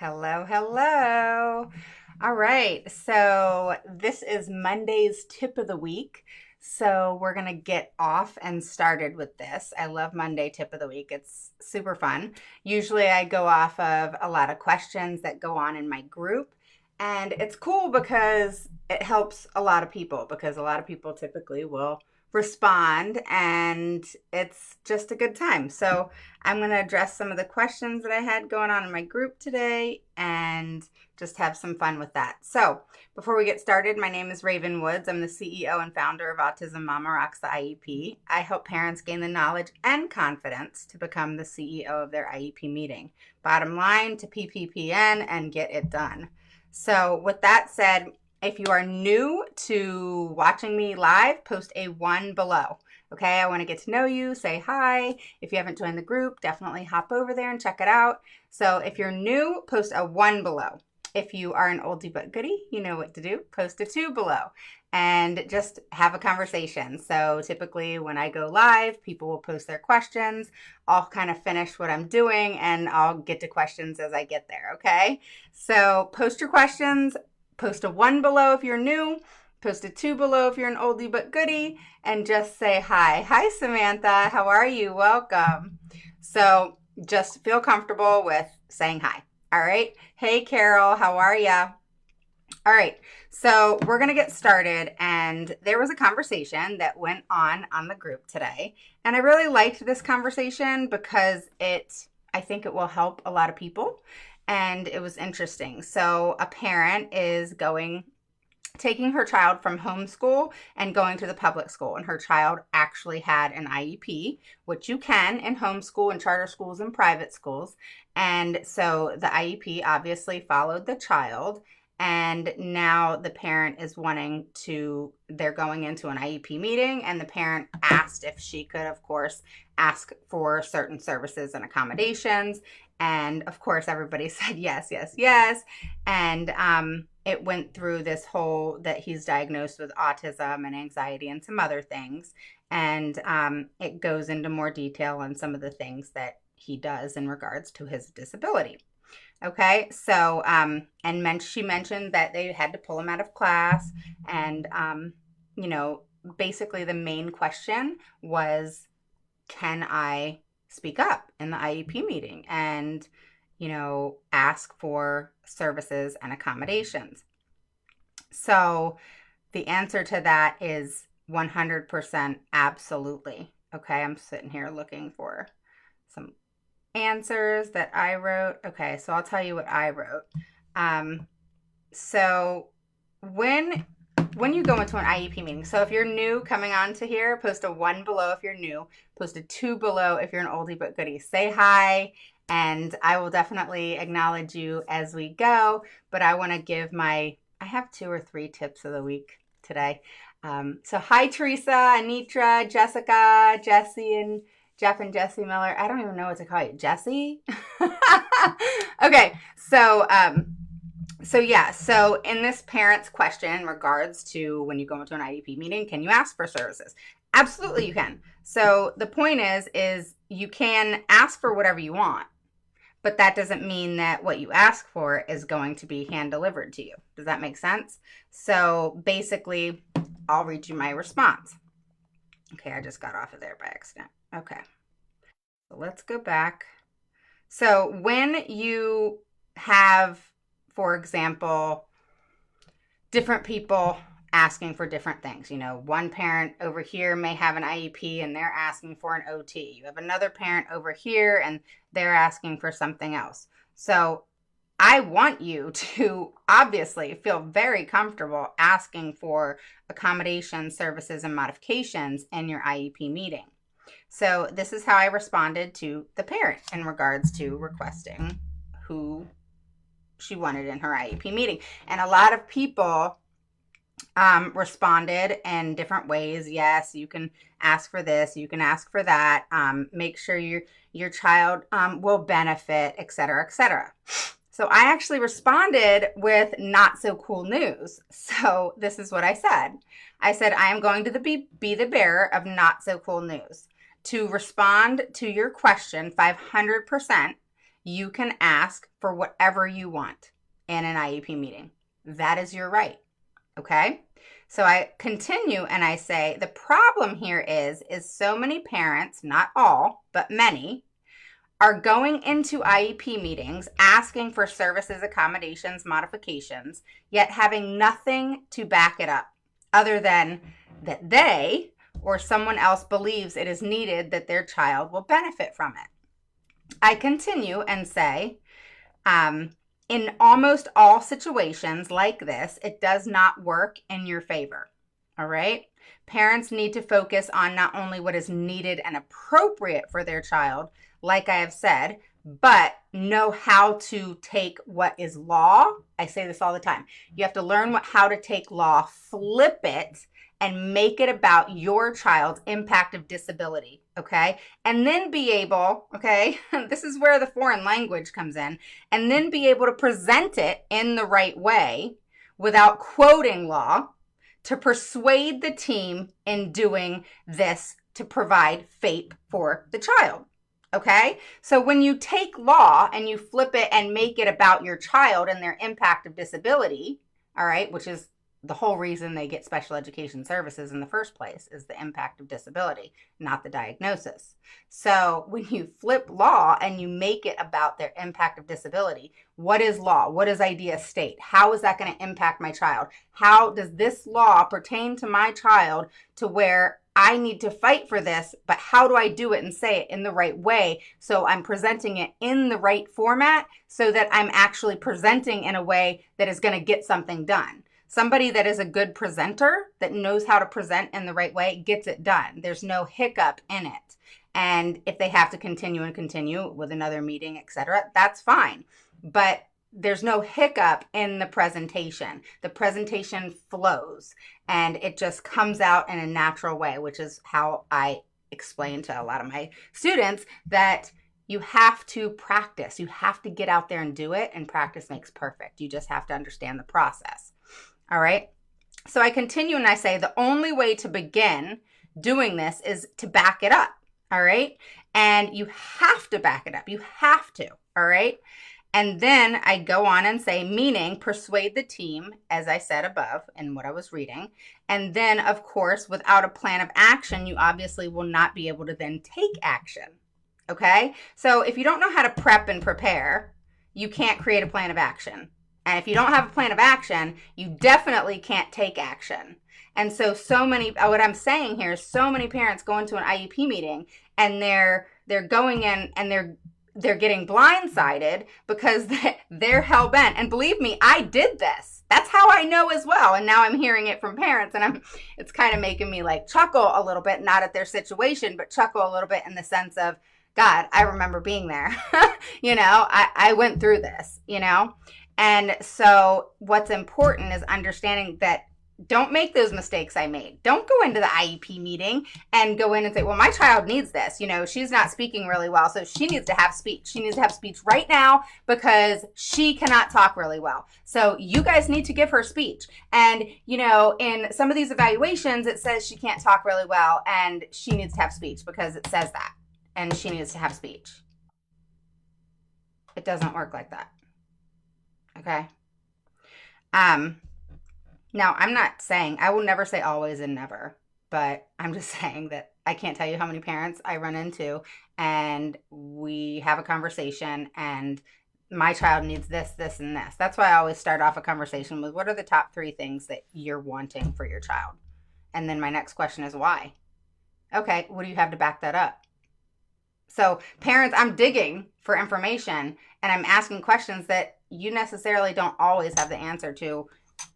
Hello, hello. All right, so this is Monday's tip of the week. So we're going to get off and started with this. I love Monday tip of the week. It's super fun. Usually I go off of a lot of questions that go on in my group, and it's cool because it helps a lot of people because a lot of people typically will respond and it's just a good time. So I'm going to address some of the questions that I had going on in my group today and just have some fun with that. So, before we get started, my name is Raven Woods. I'm the CEO and founder of Autism Mama Rocks the IEP. I help parents gain the knowledge and confidence to become the CEO of their IEP meeting. Bottom line, to PPPN and get it done. So, with that said, if you are new to watching me live, post a 1 below. Okay, I want to get to know you, say hi. If you haven't joined the group, definitely hop over there and check it out. So if you're new, post a 1 below. If you are an oldie but goodie, you know what to do. Post a 2 below and just have a conversation. So typically when I go live, people will post their questions. I'll kind of finish what I'm doing and I'll get to questions as I get there, okay? So post your questions, post a 1 below if you're new, post a 2 below if you're an oldie but goodie, and just say hi. Hi, Samantha. How are you? Welcome. So just feel comfortable with saying hi. All right. Hey, Carol. How are ya? All right. So we're going to get started. And there was a conversation that went on the group today. And I really liked this conversation because I think it will help a lot of people. And it was interesting. So a parent is taking her child from homeschool and going to the public school. And her child actually had an IEP, which you can in homeschool and charter schools and private schools. And so the IEP obviously followed the child. And now the parent is they're going into an IEP meeting, and the parent asked if she could, of course, ask for certain services and accommodations. And of course, everybody said yes, yes, yes. And it went through this whole that he's diagnosed with autism and anxiety and some other things. And it goes into more detail on some of the things that he does in regards to his disability. Okay, so she mentioned that they had to pull him out of class, and basically the main question was, can I speak up in the IEP meeting and ask for services and accommodations? So the answer to that is 100% absolutely. Okay, I'm sitting here looking for some answers that I wrote. Okay, so I'll tell you what I wrote. So when you go into an IEP meeting, so if you're new coming on to here, post a 1 below if you're new, post a 2 below if you're an oldie but goodie. Say hi, and I will definitely acknowledge you as we go, but I want to give I have 2 or 3 tips of the week today. So hi, Teresa, Anitra, Jessica, Jesse, and Jeff and Jesse Miller. I don't even know what to call you. Jesse? Okay, so in this parent's question in regards to when you go into an IEP meeting, can you ask for services? Absolutely you can. So the point is you can ask for whatever you want, but that doesn't mean that what you ask for is going to be hand delivered to you. Does that make sense? So basically, I'll read you my response. Okay, I just got off of there by accident. Okay, so let's go back. So when you have, for example, different people asking for different things. One parent over here may have an IEP and they're asking for an OT. You have another parent over here and they're asking for something else. So I want you to obviously feel very comfortable asking for accommodations, services, and modifications in your IEP meeting. So this is how I responded to the parent in regards to requesting who she wanted in her IEP meeting. And a lot of people responded in different ways. Yes, you can ask for this, you can ask for that, make sure your child will benefit, etc., etc. So I actually responded with not so cool news. So this is what I said. I said, I am going to be the bearer of not so cool news. To respond to your question 500%, You can ask for whatever you want in an IEP meeting. That is your right. Okay? So I continue and I say, the problem here is so many parents, not all, but many, are going into IEP meetings asking for services, accommodations, modifications, yet having nothing to back it up other than that they or someone else believes it is needed that their child will benefit from it. I continue and say, in almost all situations like this, it does not work in your favor. All right? Parents need to focus on not only what is needed and appropriate for their child, like I have said, but know how to take what is law. I say this all the time. You have to learn how to take law, flip it, and make it about your child's impact of disability, okay? And then be able, okay, this is where the foreign language comes in, and then be able to present it in the right way without quoting law to persuade the team in doing this to provide FAPE for the child. Okay, so when you take law and you flip it and make it about your child and their impact of disability, all right, which is the whole reason they get special education services in the first place is the impact of disability, not the diagnosis. So when you flip law and you make it about their impact of disability, what is law? What does IDEA state? How is that going to impact my child? How does this law pertain to my child to where I need to fight for this, but how do I do it and say it in the right way so I'm presenting it in the right format so that I'm actually presenting in a way that is going to get something done? Somebody that is a good presenter, that knows how to present in the right way, gets it done. There's no hiccup in it. And if they have to continue with another meeting, etc., that's fine. But there's no hiccup in the presentation. The presentation flows and it just comes out in a natural way, which is how I explain to a lot of my students that you have to practice. You have to get out there and do it, and practice makes perfect. You just have to understand the process. All right. So I continue and I say the only way to begin doing this is to back it up. All right. And you have to back it up. You have to. All right. And then I go on and say, meaning persuade the team, as I said above in what I was reading. And then, of course, without a plan of action, you obviously will not be able to then take action. Okay? So if you don't know how to prep and prepare, you can't create a plan of action. And if you don't have a plan of action, you definitely can't take action. And so what I'm saying here is so many parents go into an IEP meeting and they're going in and they're getting blindsided because they're hell-bent. And believe me, I did this. That's how I know as well. And now I'm hearing it from parents, and it's kind of making me like chuckle a little bit, not at their situation, but chuckle a little bit in the sense of, God, I remember being there. I went through this, And so what's important is understanding that don't make those mistakes I made. Don't go into the IEP meeting and go in and say, well, my child needs this. She's not speaking really well, so she needs to have speech. She needs to have speech right now because she cannot talk really well. So you guys need to give her speech. And, in some of these evaluations, it says she can't talk really well and she needs to have speech because it says that. And she needs to have speech. It doesn't work like that. Okay? Now, I'm not saying, I will never say always and never, but I'm just saying that I can't tell you how many parents I run into and we have a conversation and my child needs this, this, and this. That's why I always start off a conversation with what are the top 3 things that you're wanting for your child? And then my next question is why? Okay, what do you have to back that up? So parents, I'm digging for information and I'm asking questions that you necessarily don't always have the answer to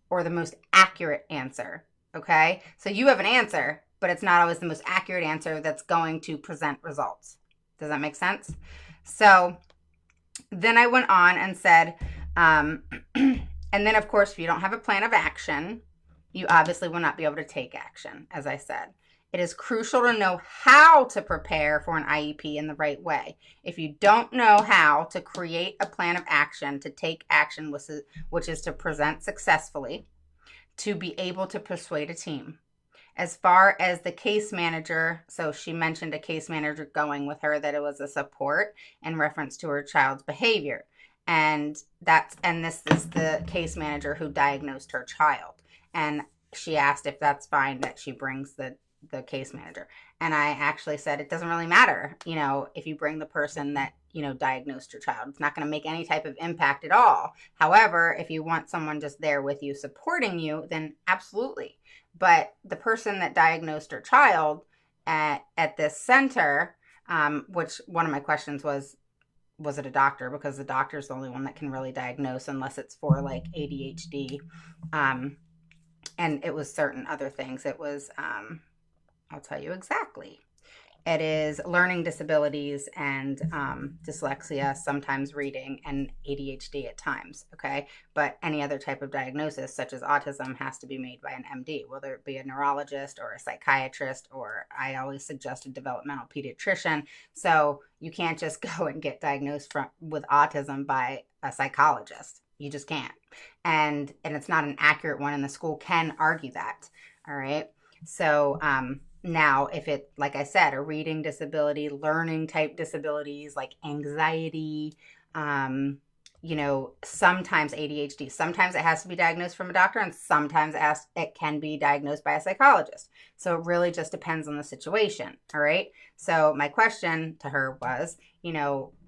or the most accurate answer, okay? So you have an answer, but it's not always the most accurate answer that's going to present results. Does that make sense? So then I went on and said, and then of course, if you don't have a plan of action, you obviously will not be able to take action, as I said. It is crucial to know how to prepare for an IEP in the right way. If you don't know how to create a plan of action, to take action, which is to present successfully, to be able to persuade a team, As far as the case manager, so she mentioned a case manager going with her, that it was a support in reference to her child's behavior. And this is the case manager who diagnosed her child. And she asked if that's fine that she brings the case manager. And I actually said, it doesn't really matter, if you bring the person that, diagnosed your child. It's not going to make any type of impact at all. However, if you want someone just there with you, supporting you, then absolutely. But the person that diagnosed her child at this center, which one of my questions was it a doctor? Because the doctor is the only one that can really diagnose, unless it's for like ADHD. And it was certain other things. It was, I'll tell you exactly. It is learning disabilities and dyslexia, sometimes reading, and ADHD at times, okay? But any other type of diagnosis, such as autism, has to be made by an MD, whether it be a neurologist or a psychiatrist, or I always suggest a developmental pediatrician. So you can't just go and get diagnosed with autism by a psychologist. You just can't. And it's not an accurate one, and the school can argue that, all right? So, now, if it, like I said, a reading disability, learning type disabilities like anxiety, sometimes ADHD, sometimes it has to be diagnosed from a doctor, and sometimes it can be diagnosed by a psychologist. So it really just depends on the situation. All right. So my question to her was,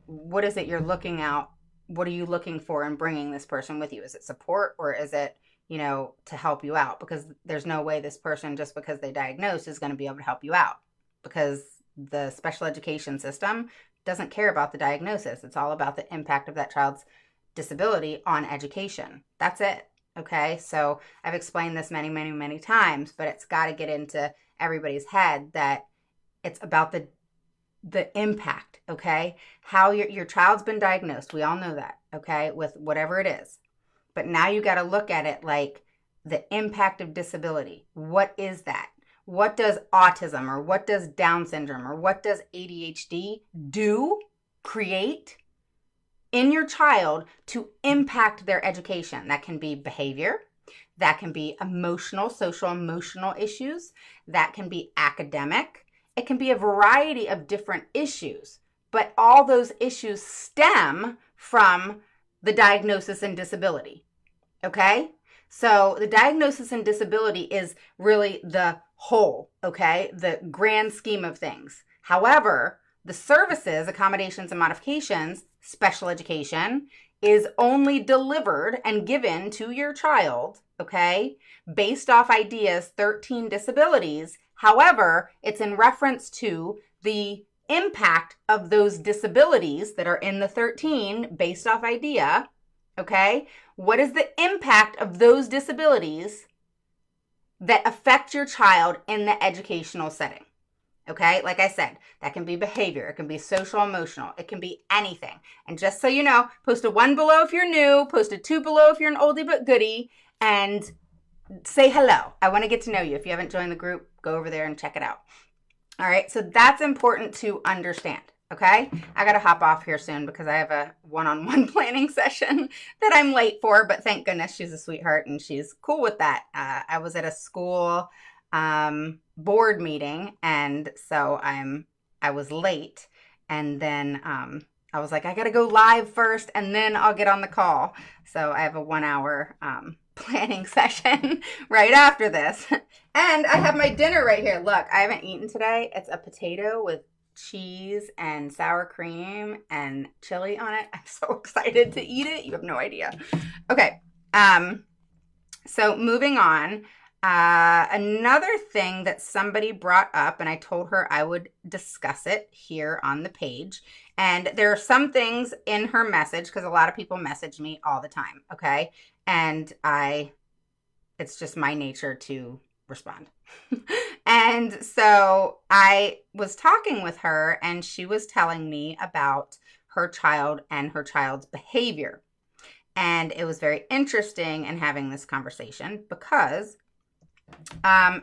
what is it you're looking out? What are you looking for in bringing this person with you? Is it support, or is it, to help you out? Because there's no way this person, just because they diagnose, is going to be able to help you out, because the special education system doesn't care about the diagnosis. It's all about the impact of that child's disability on education. That's it. Okay. So I've explained this many, many, many times, but it's got to get into everybody's head that it's about the impact. Okay. How your child's been diagnosed. We all know that. Okay. With whatever it is. But now you got to look at it like the impact of disability. What is that? What does autism, or what does Down syndrome, or what does ADHD create in your child to impact their education? That can be behavior. That can be emotional, social emotional issues. That can be academic. It can be a variety of different issues. But all those issues stem from the diagnosis and disability. Okay? So the diagnosis and disability is really the whole, okay? The grand scheme of things. However, the services, accommodations and modifications, special education, is only delivered and given to your child, okay, based off IDEA's 13 disabilities. However, it's in reference to the impact of those disabilities that are in the 13 based off IDEA, okay? What is the impact of those disabilities that affect your child in the educational setting? Okay, like I said, that can be behavior, it can be social emotional, it can be anything. And just so you know, post a 1 below if you're new, post a 2 below if you're an oldie but goodie, and say hello. I want to get to know you. If you haven't joined the group, go over there and check it out. All right, so that's important to understand. Okay, I got to hop off here soon because I have a one-on-one planning session that I'm late for, but thank goodness she's a sweetheart and she's cool with that. I was at a school board meeting, and so I was late, and then I was like, I got to go live first and then I'll get on the call. So I have a 1 hour planning session right after this. And I have my dinner right here. Look, I haven't eaten today. It's a potato with cheese and sour cream and chili on it. I'm so excited to eat it. You have no idea. Okay. So moving on, another thing that somebody brought up, and I told her I would discuss it here on the page. And there are some things in her message, because a lot of people message me all the time. Okay. And it's just my nature to respond. And so I was talking with her, and she was telling me about her child and her child's behavior. And it was very interesting in having this conversation because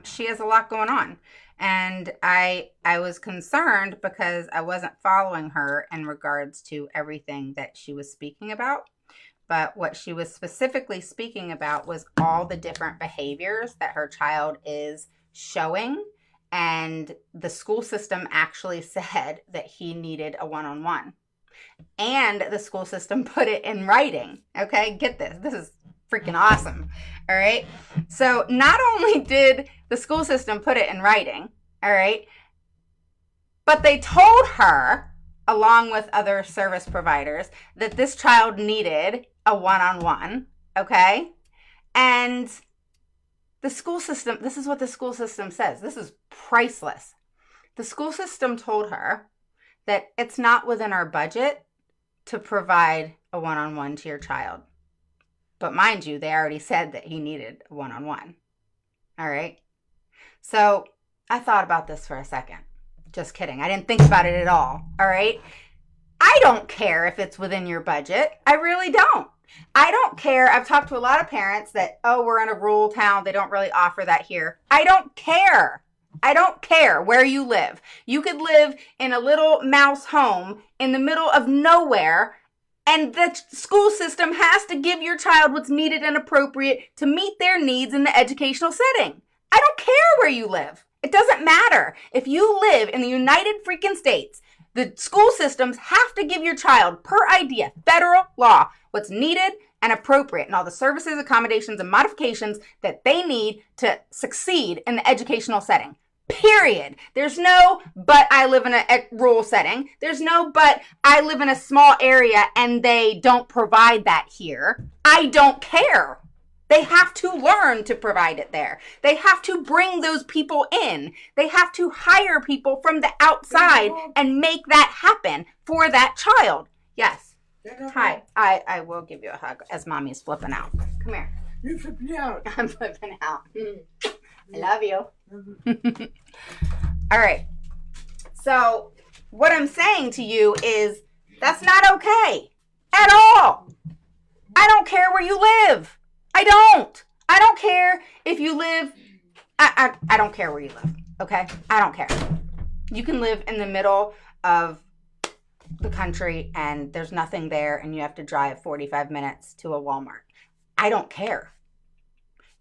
she has a lot going on. And I was concerned because I wasn't following her in regards to everything that she was speaking about. But what she was specifically speaking about was all the different behaviors that her child is showing, and the school system actually said that he needed a one-on-one. And the school system put it in writing. Okay, get this. This is freaking awesome. All right. So not only did the school system put it in writing, all right, but they told her, along with other service providers, that this child needed a one-on-one. Okay. And the school system, this is what the school system says. This is priceless. The school system told her that it's not within our budget to provide a one-on-one to your child. But mind you, they already said that he needed a one-on-one. All right. So I thought about this for a second. Just kidding. I didn't think about it at all. All right. I don't care if it's within your budget. I really don't. I don't care. I've talked to a lot of parents that, oh, we're in a rural town. They don't really offer that here. I don't care. I don't care where you live. You could live in a little mouse home in the middle of nowhere, and the school system has to give your child what's needed and appropriate to meet their needs in the educational setting. I don't care where you live. It doesn't matter. If you live in the United freaking States, the school systems have to give your child, per idea, federal law, what's needed and appropriate and all the services, accommodations, and modifications that they need to succeed in the educational setting. Period. There's no, but I live in a rural setting. There's no, but I live in a small area and they don't provide that here. I don't care. They have to learn to provide it there. They have to bring those people in. They have to hire people from the outside and make that happen for that child. Yes. Hi. I will give you a hug as mommy's flipping out. Come here. You're flipping out. I'm flipping out. I love you. All right. So what I'm saying to you is that's not okay at all. I don't care where you live. I don't care if you live. I don't care where you live. Okay. I don't care. You can live in the middle of the country and there's nothing there and you have to drive 45 minutes to a Walmart. I don't care.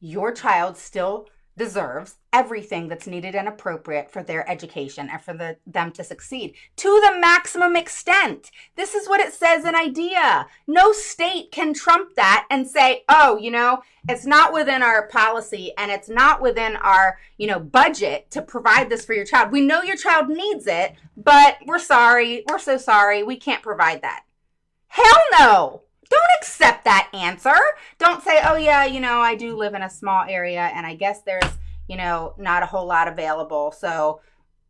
Your child still deserves everything that's needed and appropriate for their education and for them to succeed to the maximum extent. This is what it says in IDEA. No state can trump that and say, oh, it's not within our policy and it's not within our, budget to provide this for your child. We know your child needs it, but we're sorry. We're so sorry. We can't provide that. Hell no. Don't accept that answer. Don't say, oh yeah, I do live in a small area and I guess there's, not a whole lot available. So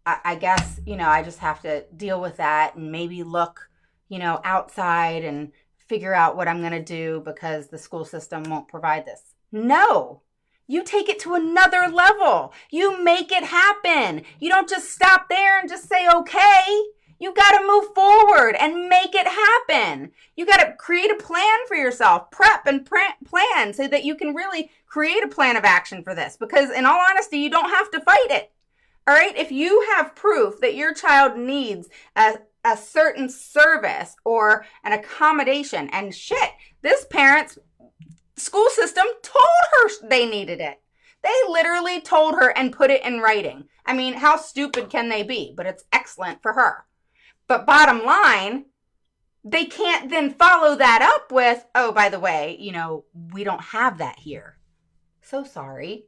I guess, I just have to deal with that and maybe look, outside and figure out what I'm going to do because the school system won't provide this. No, you take it to another level. You make it happen. You don't just stop there and just say, okay. You got to move forward and make it happen. You got to create a plan for yourself, prep and plan so that you can really create a plan of action for this. Because in all honesty, you don't have to fight it. All right. If you have proof that your child needs a certain service or an accommodation and this parent's school system told her they needed it. They literally told her and put it in writing. I mean, how stupid can they be? But it's excellent for her. But bottom line, they can't then follow that up with, oh, by the way, we don't have that here. So sorry.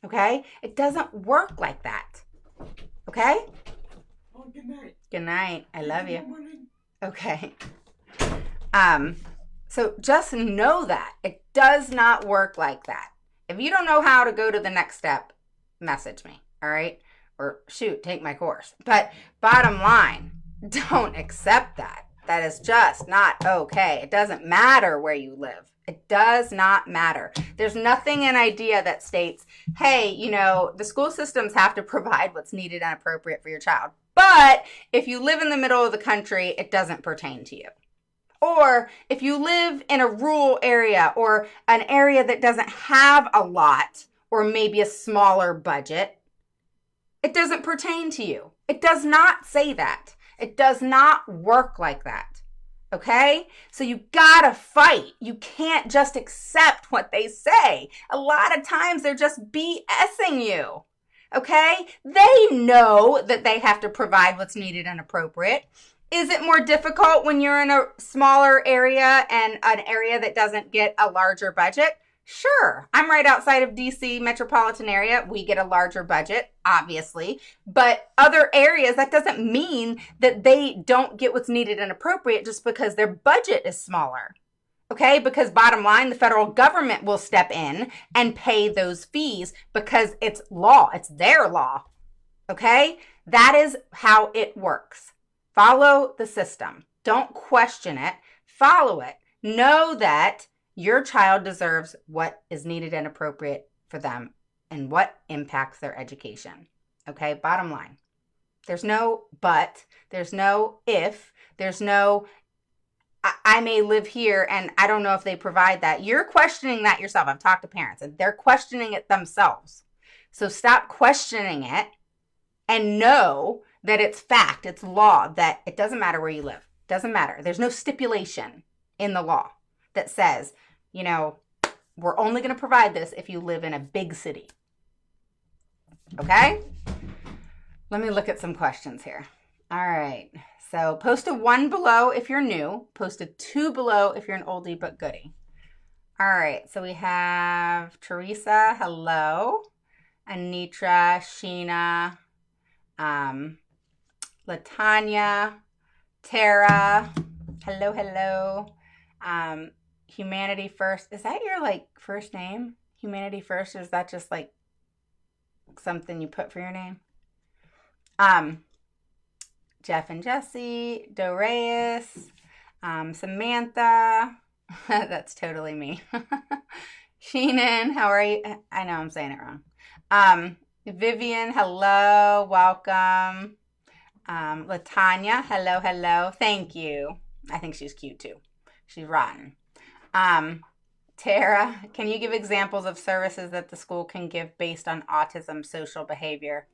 Okay? It doesn't work like that. Okay? Oh, good night. Good night. I love you. Okay. So just know that. It does not work like that. If you don't know how to go to the next step, message me. All right? Or shoot, take my course. But bottom line, don't accept that. That is just not okay. It doesn't matter where you live. It does not matter. There's nothing in IDEA that states, hey, the school systems have to provide what's needed and appropriate for your child. But if you live in the middle of the country, it doesn't pertain to you. Or if you live in a rural area or an area that doesn't have a lot or maybe a smaller budget, it doesn't pertain to you. It does not say that. It does not work like that. Okay? So you gotta fight. You can't just accept what they say. A lot of times they're just BSing you. Okay? They know that they have to provide what's needed and appropriate. Is it more difficult when you're in a smaller area and an area that doesn't get a larger budget? Sure. I'm right outside of DC metropolitan area. We get a larger budget, obviously. But other areas, that doesn't mean that they don't get what's needed and appropriate just because their budget is smaller. Okay, because bottom line, the federal government will step in and pay those fees because it's law, it's their law. Okay, that is how it works. Follow the system. Don't question it, follow it. Know that your child deserves what is needed and appropriate for them and what impacts their education. Okay, bottom line. There's no but, there's no if, there's no I may live here and I don't know if they provide that. You're questioning that yourself. I've talked to parents and they're questioning it themselves. So stop questioning it and know that it's fact, it's law, that it doesn't matter where you live. It doesn't matter. There's no stipulation in the law that says, we're only going to provide this if you live in a big city. Okay? Let me look at some questions here. All right. So post a 1 below if you're new. Post a 2 below if you're an oldie but goodie. All right. So we have Teresa. Hello. Anitra. Sheena. Latanya. Tara. Hello, hello. Humanity First. Is that your first name? Humanity First, or is that just something you put for your name? Jeff and Jesse, Doreus, Samantha. That's totally me. Sheenan, how are you? I know I'm saying it wrong. Vivian, hello, welcome. Latanya, hello, hello. Thank you. I think she's cute too. She's rotten. Tara, can you give examples of services that the school can give based on autism social behavior?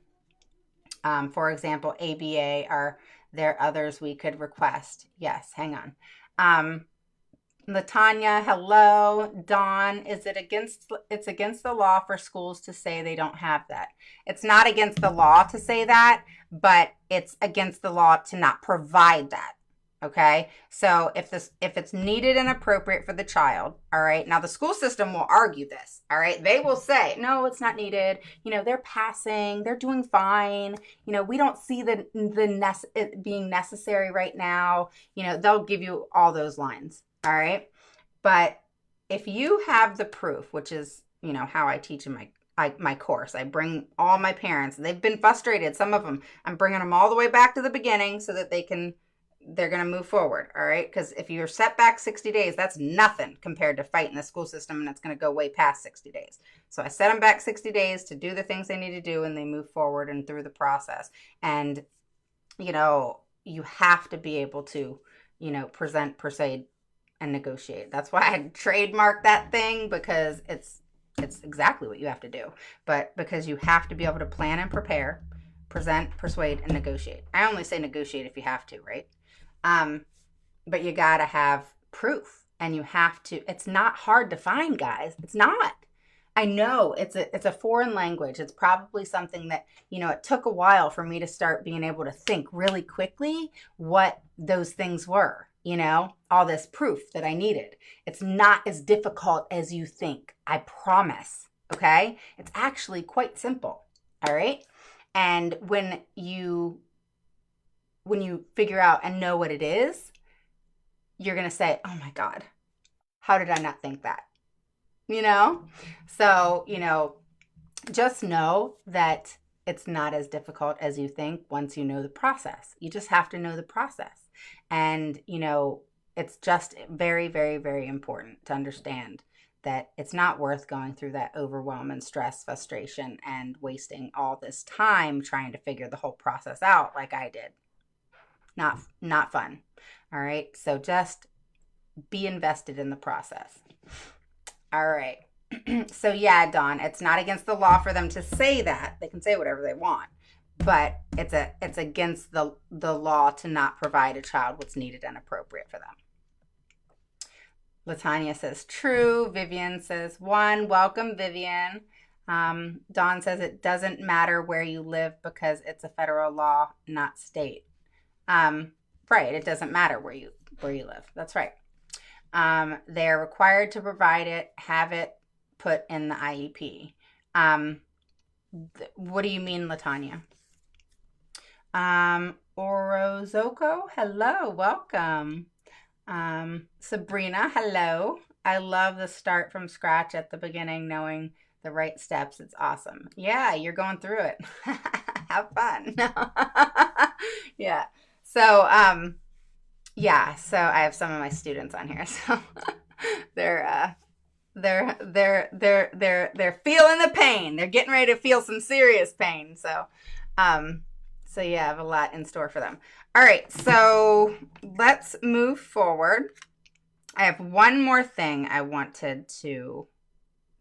For example, ABA, are there others we could request? Yes, hang on. Latanya, hello. Dawn, it's against the law for schools to say they don't have that. It's not against the law to say that, but it's against the law to not provide that. Okay, so if it's needed and appropriate for the child, all right, now the school system will argue this, all right, they will say, no, it's not needed, they're passing, they're doing fine, we don't see it being necessary right now, they'll give you all those lines, all right, but if you have the proof, which is, how I teach in my course, I bring all my parents, they've been frustrated, some of them, I'm bringing them all the way back to the beginning so that they're going to move forward, all right? Because if you're set back 60 days, that's nothing compared to fighting the school system, and it's going to go way past 60 days. So I set them back 60 days to do the things they need to do, and they move forward and through the process. And, you have to be able to, present, persuade, and negotiate. That's why I trademarked that thing, because it's exactly what you have to do. But because you have to be able to plan and prepare, present, persuade, and negotiate. I only say negotiate if you have to, right? But you gotta have proof, and you have to, it's not hard to find, guys. It's not. I know it's a foreign language. It's probably something that, it took a while for me to start being able to think really quickly what those things were, all this proof that I needed. It's not as difficult as you think. I promise. Okay. It's actually quite simple. All right. And when you figure out and know what it is, you're going to say, oh my God, how did I not think that? So, just know that it's not as difficult as you think once you know the process. You just have to know the process. And, it's just very, very, very important to understand that it's not worth going through that overwhelm and stress, frustration, and wasting all this time trying to figure the whole process out like I did. Not fun. All right. So just be invested in the process. All right. So yeah, Dawn, it's not against the law for them to say that. They can say whatever they want, but it's against the law to not provide a child what's needed and appropriate for them. Latanya says true. Vivian says 1. Welcome, Vivian. Dawn says it doesn't matter where you live because it's a federal law, not state. Um, right. It doesn't matter where you live. That's right. They're required to provide it, have it put in the IEP. Um, what do you mean, Latanya? Orozoko, hello, welcome. Sabrina, hello. I love the start from scratch at the beginning, knowing the right steps. It's awesome. Yeah, you're going through it. Have fun. Yeah. So, so I have some of my students on here, so they're they're feeling the pain. They're getting ready to feel some serious pain. Um, yeah, I have a lot in store for them. All right, so let's move forward. I have one more thing I wanted to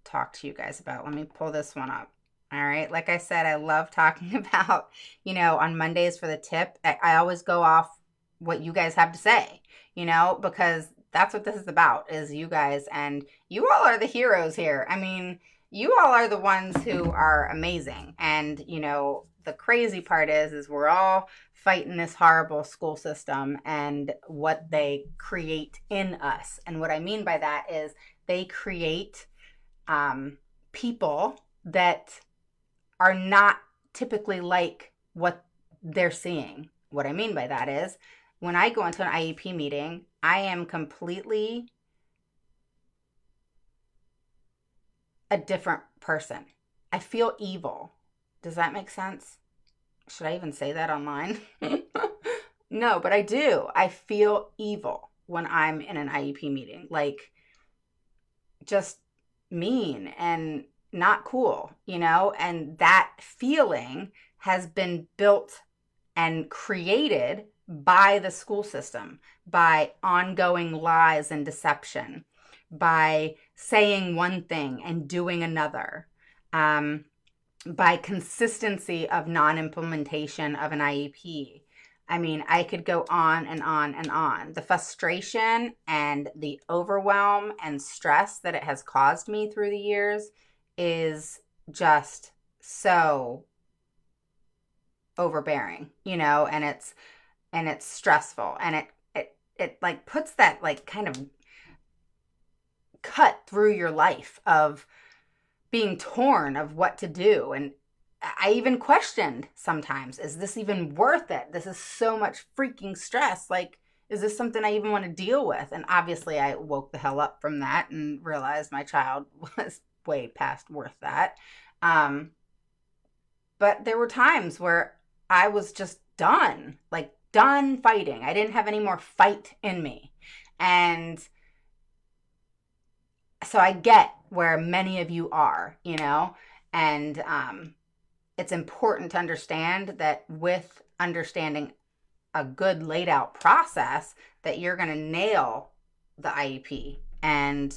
talk to you guys about. Let me pull this one up. All right, like I said, I love talking about, on Mondays for the tip. I always go off what you guys have to say, because that's what this is about, is you guys, and you all are the heroes here. I mean, you all are the ones who are amazing. And, the crazy part is we're all fighting this horrible school system and what they create in us. And what I mean by that is they create people that are not typically like what they're seeing. What I mean by that is when I go into an IEP meeting, I am completely a different person. I feel evil. Does that make sense? Should I even say that online? No, but I do. I feel evil when I'm in an IEP meeting. Like, just mean and not cool, and that feeling has been built and created by the school system, by ongoing lies and deception, by saying one thing and doing another, by consistency of non-implementation of an IEP. I mean, I could go on and on and on. The frustration and the overwhelm and stress that it has caused me through the years is just so overbearing, and it's stressful, and it like puts that like kind of cut through your life of being torn of what to do. And I even questioned sometimes, is this even worth it? This is so much freaking stress. Like, is this something I even want to deal with? And obviously I woke the hell up from that and realized my child was way past worth that. But there were times where I was just done, like done fighting. I didn't have any more fight in me. And so I get where many of you are, and it's important to understand that with understanding a good laid out process, that you're going to nail the IEP and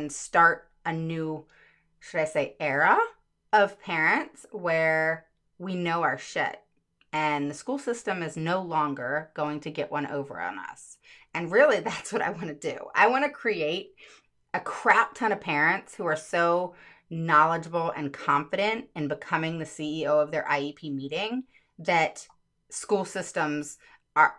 start a new, should I say, era of parents where we know our shit. And the school system is no longer going to get one over on us. And really, that's what I want to do. I want to create a crap ton of parents who are so knowledgeable and confident in becoming the CEO of their IEP meeting that school systems are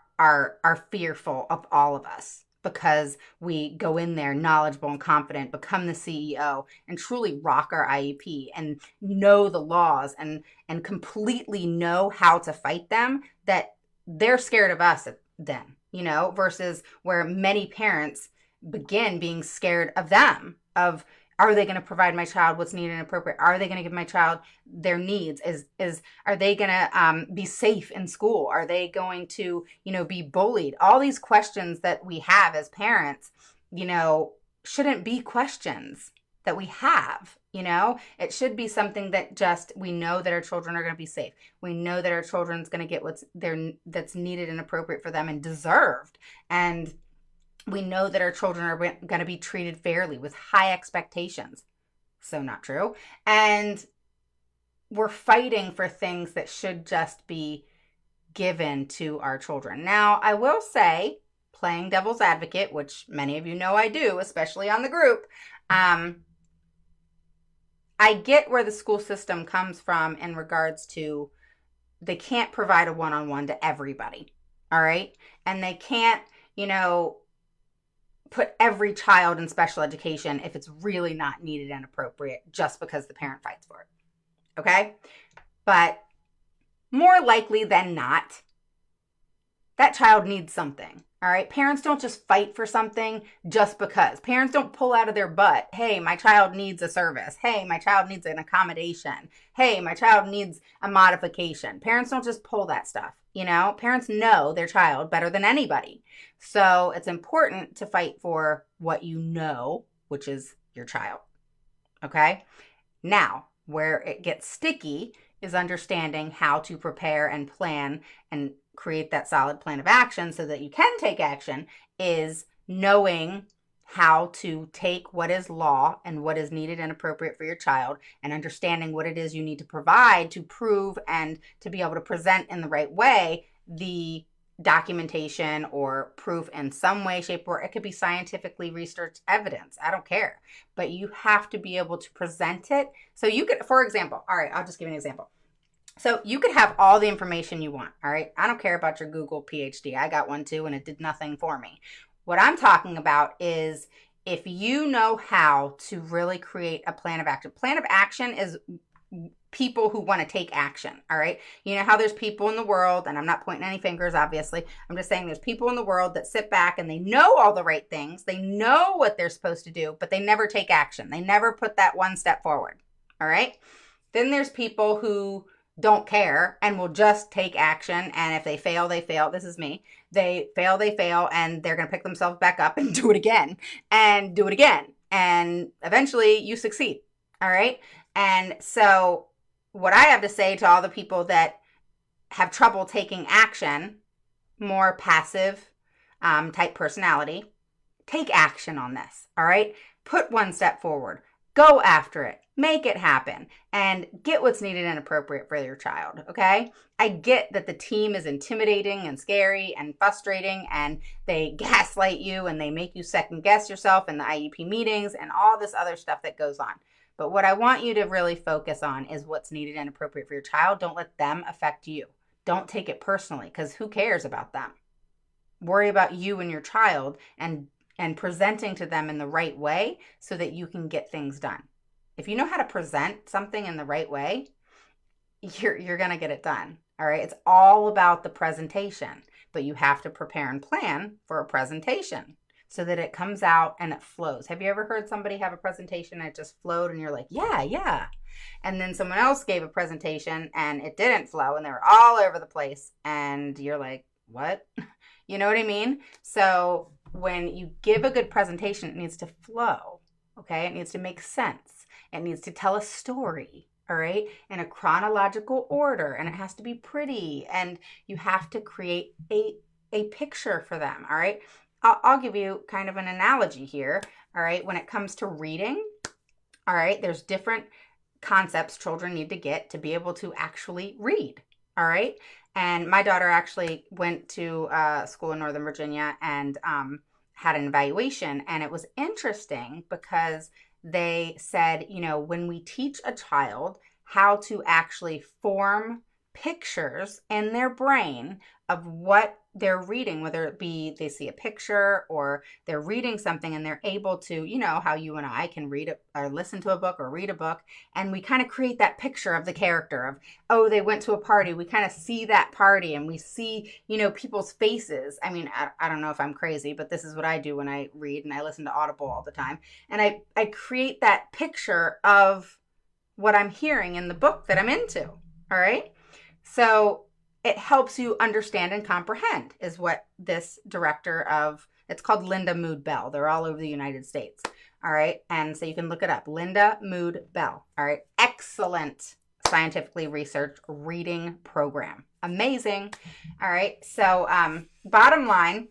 fearful of all of us, because we go in there knowledgeable and confident, become the CEO, and truly rock our IEP and know the laws and completely know how to fight them, that they're scared of us then, versus where many parents begin being scared of them, of, are they going to provide my child what's needed and appropriate? Are they going to give my child their needs? Are they going to be safe in school? Are they going to, be bullied? All these questions that we have as parents, shouldn't be questions that we have. It should be something that just, we know that our children are going to be safe. We know that our children's going to get that's needed and appropriate for them and deserved. And we know that our children are going to be treated fairly with high expectations. So not true. And we're fighting for things that should just be given to our children. Now, I will say, playing devil's advocate, which many of you know I do, especially on the group, I I get where the school system comes from in regards to they can't provide a one-on-one to everybody. All right. And they can't, you know, put every child in special education if it's really not needed and appropriate just because the parent fights for it. Okay. But more likely than not, that child needs something. All right. Parents don't just fight for something just because. Parents don't pull out of their butt, hey, my child needs a service. Hey, my child needs an accommodation. Hey, my child needs a modification. Parents don't just pull that stuff. You know, parents know their child better than anybody. So it's important to fight for what you know, which is your child. Okay. Now, where it gets sticky is understanding how to prepare and plan and create that solid plan of action so that you can take action, is knowing how to take what is law and what is needed and appropriate for your child and understanding what it is you need to provide to prove and to be able to present in the right way the documentation or proof in some way, shape, or it could be scientifically researched evidence. I don't care. But you have to be able to present it. So you could, for example, all right, I'll just give you an example. So you could have all the information you want, all right? I don't care about your Google PhD. I got one too, and it did nothing for me. What I'm talking about is if you know how to really create a plan of action. Plan of action is people who want to take action, all right? You know how there's people in the world, and I'm not pointing any fingers, obviously. I'm just saying there's people in the world that sit back and they know all the right things. They know what they're supposed to do, but they never take action. They never put that one step forward, all right? Then there's people who don't care and will just take action, and if they fail, they fail. This is me. They fail, and they're going to pick themselves back up and do it again and do it again. And eventually you succeed, all right? And so what I have to say to all the people that have trouble taking action, more passive type personality, take action on this, all right? Put one step forward. Go after it. Make it happen and get what's needed and appropriate for your child, okay? I get that the team is intimidating and scary and frustrating, and they gaslight you and they make you second guess yourself in the IEP meetings and all this other stuff that goes on. But what I want you to really focus on is what's needed and appropriate for your child. Don't let them affect you. Don't take it personally, because who cares about them? Worry about you and your child and presenting to them in the right way so that you can get things done. If you know how to present something in the right way, you're going to get it done. All right. It's all about the presentation, but you have to prepare and plan for a presentation so that it comes out and it flows. Have you ever heard somebody have a presentation and it just flowed and you're like, yeah. And then someone else gave a presentation and it didn't flow and they were all over the place and you're like, what? You know what I mean? So when you give a good presentation, it needs to flow. Okay. It needs to make sense. It needs to tell a story, all right, in a chronological order, and it has to be pretty, and you have to create a picture for them, all right? I'll give you kind of an analogy here, all right? When it comes to reading, all right, there's different concepts children need to get to be able to actually read, all right? And my daughter actually went to school in Northern Virginia and had an evaluation, and it was interesting because they said, you know, when we teach a child how to actually form pictures in their brain of what they're reading, whether it be they see a picture or they're reading something and they're able to, you know, how you and I can read it or listen to a book or read a book, and we kind of create that picture of the character of, oh, they went to a party. We kind of see that party and we see, you know, people's faces. I mean, I don't know if I'm crazy, but this is what I do when I read, and I listen to Audible all the time. And I create that picture of what I'm hearing in the book that I'm into. All right. So it helps you understand and comprehend is what this director of, it's called Linda Mood Bell. They're all over the United States. All right. And so you can look it up. Linda Mood Bell. All right. Excellent scientifically researched reading program. Amazing. All right. So bottom line,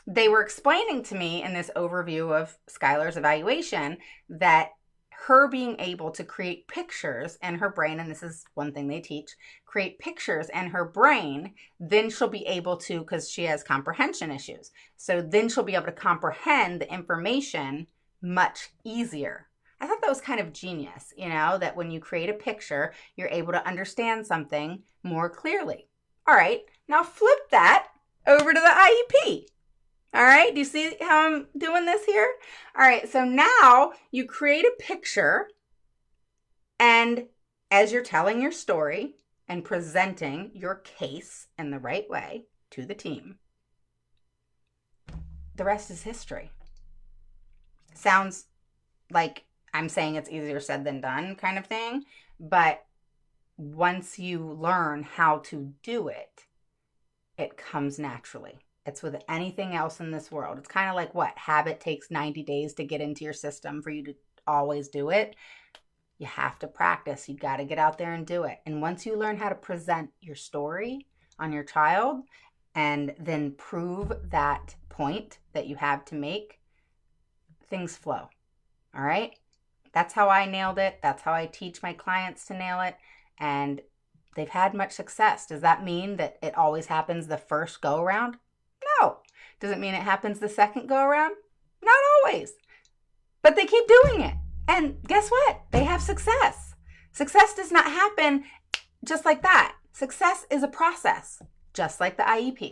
they were explaining to me in this overview of Skylar's evaluation that her being able to create pictures in her brain, and this is one thing they teach, create pictures in her brain, then she'll be able to, because she has comprehension issues, so then she'll be able to comprehend the information much easier. I thought those kind of genius, that when you create a picture, you're able to understand something more clearly. All right, now flip that over to the IEP. All right, do you see how I'm doing this here? All right, so now you create a picture, and as you're telling your story and presenting your case in the right way to the team, the rest is history. Sounds like I'm saying it's easier said than done kind of thing, but once you learn how to do it, it comes naturally. It's with anything else in this world. It's kind of like what? Habit takes 90 days to get into your system for you to always do it. You have to practice. You got to get out there and do it. And once you learn how to present your story on your child and then prove that point that you have to make, things flow. All right? That's how I nailed it. That's how I teach my clients to nail it. And they've had much success. Does that mean that it always happens the first go around? No. Does it mean it happens the second go around? Not always. But they keep doing it. And guess what? They have success. Success does not happen just like that. Success is a process, just like the IEP.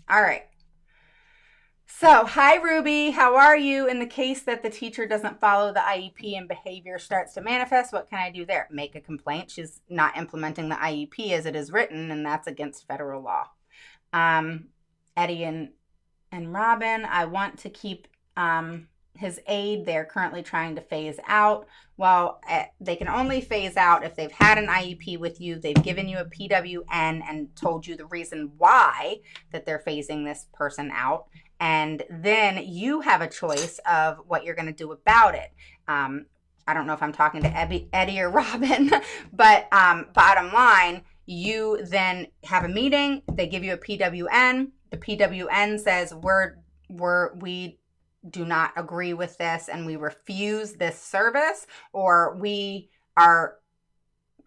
All right. So, hi, Ruby. How are you? In the case that the teacher doesn't follow the IEP and behavior starts to manifest, what can I do there? Make a complaint. She's not implementing the IEP as it is written, and that's against federal law. Eddie and Robin, I want to keep his aid. They're currently trying to phase out. Well, they can only phase out if they've had an IEP with you, they've given you a PWN and told you the reason why that they're phasing this person out. And then you have a choice of what you're going to do about it. I don't know if I'm talking to Eddie or Robin, but bottom line, you then have a meeting. They give you a PWN. The PWN says we do not agree with this and we refuse this service, or we are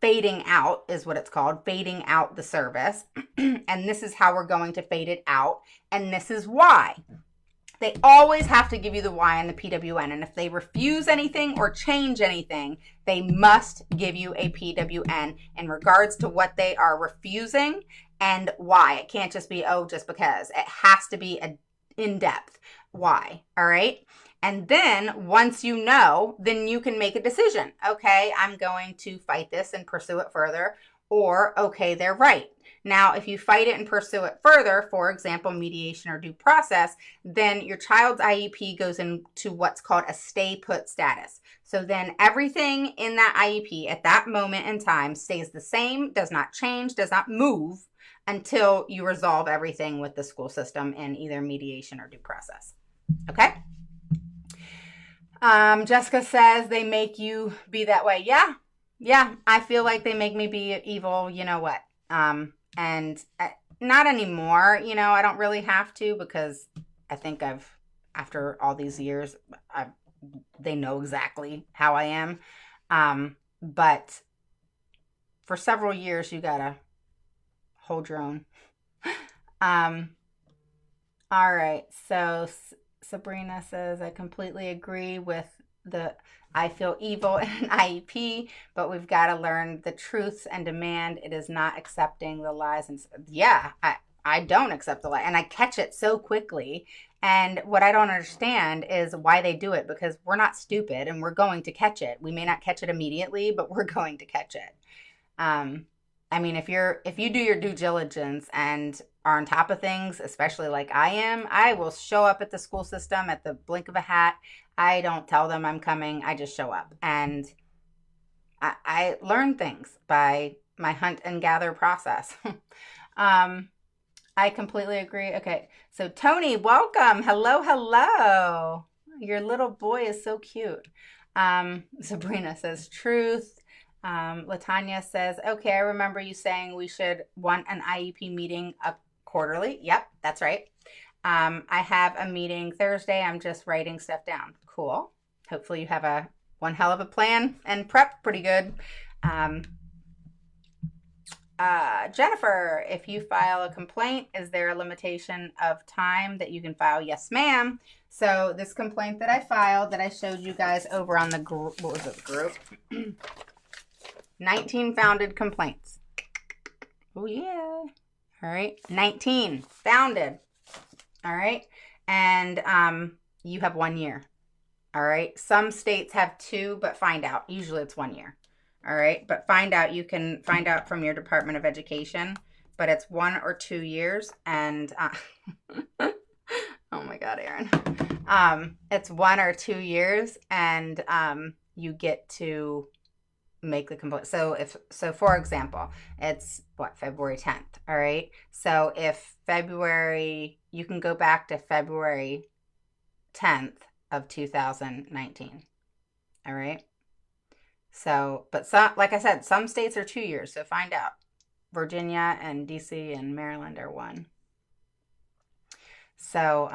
fading out is what it's called, fading out the service. And this is how we're going to fade it out. And this is why. They always have to give you the why and the PWN. And if they refuse anything or change anything, they must give you a PWN in regards to what they are refusing and why. It can't just be, just because. It has to be a in-depth why. All right. And then once you know, then you can make a decision. Okay, I'm going to fight this and pursue it further. Or, okay, they're right. Now, if you fight it and pursue it further, for example, mediation or due process, then your child's IEP goes into what's called a stay put status. So then everything in that IEP at that moment in time stays the same, does not change, does not move until you resolve everything with the school system in either mediation or due process. Okay? Jessica says they make you be that way. Yeah, I feel like they make me be evil, you know what? And not anymore, I don't really have to, because I think after all these years, they know exactly how I am. But for several years, you gotta hold your own. All right, so Sabrina says, I completely agree with I feel evil in an IEP, but we've got to learn the truths and demand. It is not accepting the lies. And yeah, I don't accept the lie, and I catch it so quickly. And what I don't understand is why they do it, because we're not stupid and we're going to catch it. We may not catch it immediately, but we're going to catch it. I mean, if you do your due diligence and are on top of things, especially like I am, I will show up at the school system at the blink of a hat. I don't tell them I'm coming. I just show up. And I learn things by my hunt and gather process. I completely agree. Okay, so Tony, welcome. Hello. Your little boy is so cute. Sabrina says truth. Latanya says, okay, I remember you saying we should want an IEP meeting up quarterly. Yep, that's right. I have a meeting Thursday. I'm just writing stuff down. Cool. Hopefully you have one hell of a plan and prep pretty good. Jennifer, if you file a complaint, is there a limitation of time that you can file? Yes, ma'am. So this complaint that I filed that I showed you guys over on the group, what was it, the group? 19 founded complaints. Oh, yeah. All right. 19 founded. All right. And you have 1 year. All right. Some states have 2, but find out. Usually it's 1 year. All right. But find out. You can find out from your Department of Education, but it's 1 or 2 years. And oh my God, Aaron. It's 1 or 2 years, and you get to make the complaint. So for example, it's what, February 10th. All right. So if February, you can go back to February 10th of 2019. All right. So, but some, like I said, some states are 2 years. So find out. Virginia and DC and Maryland are 1. So,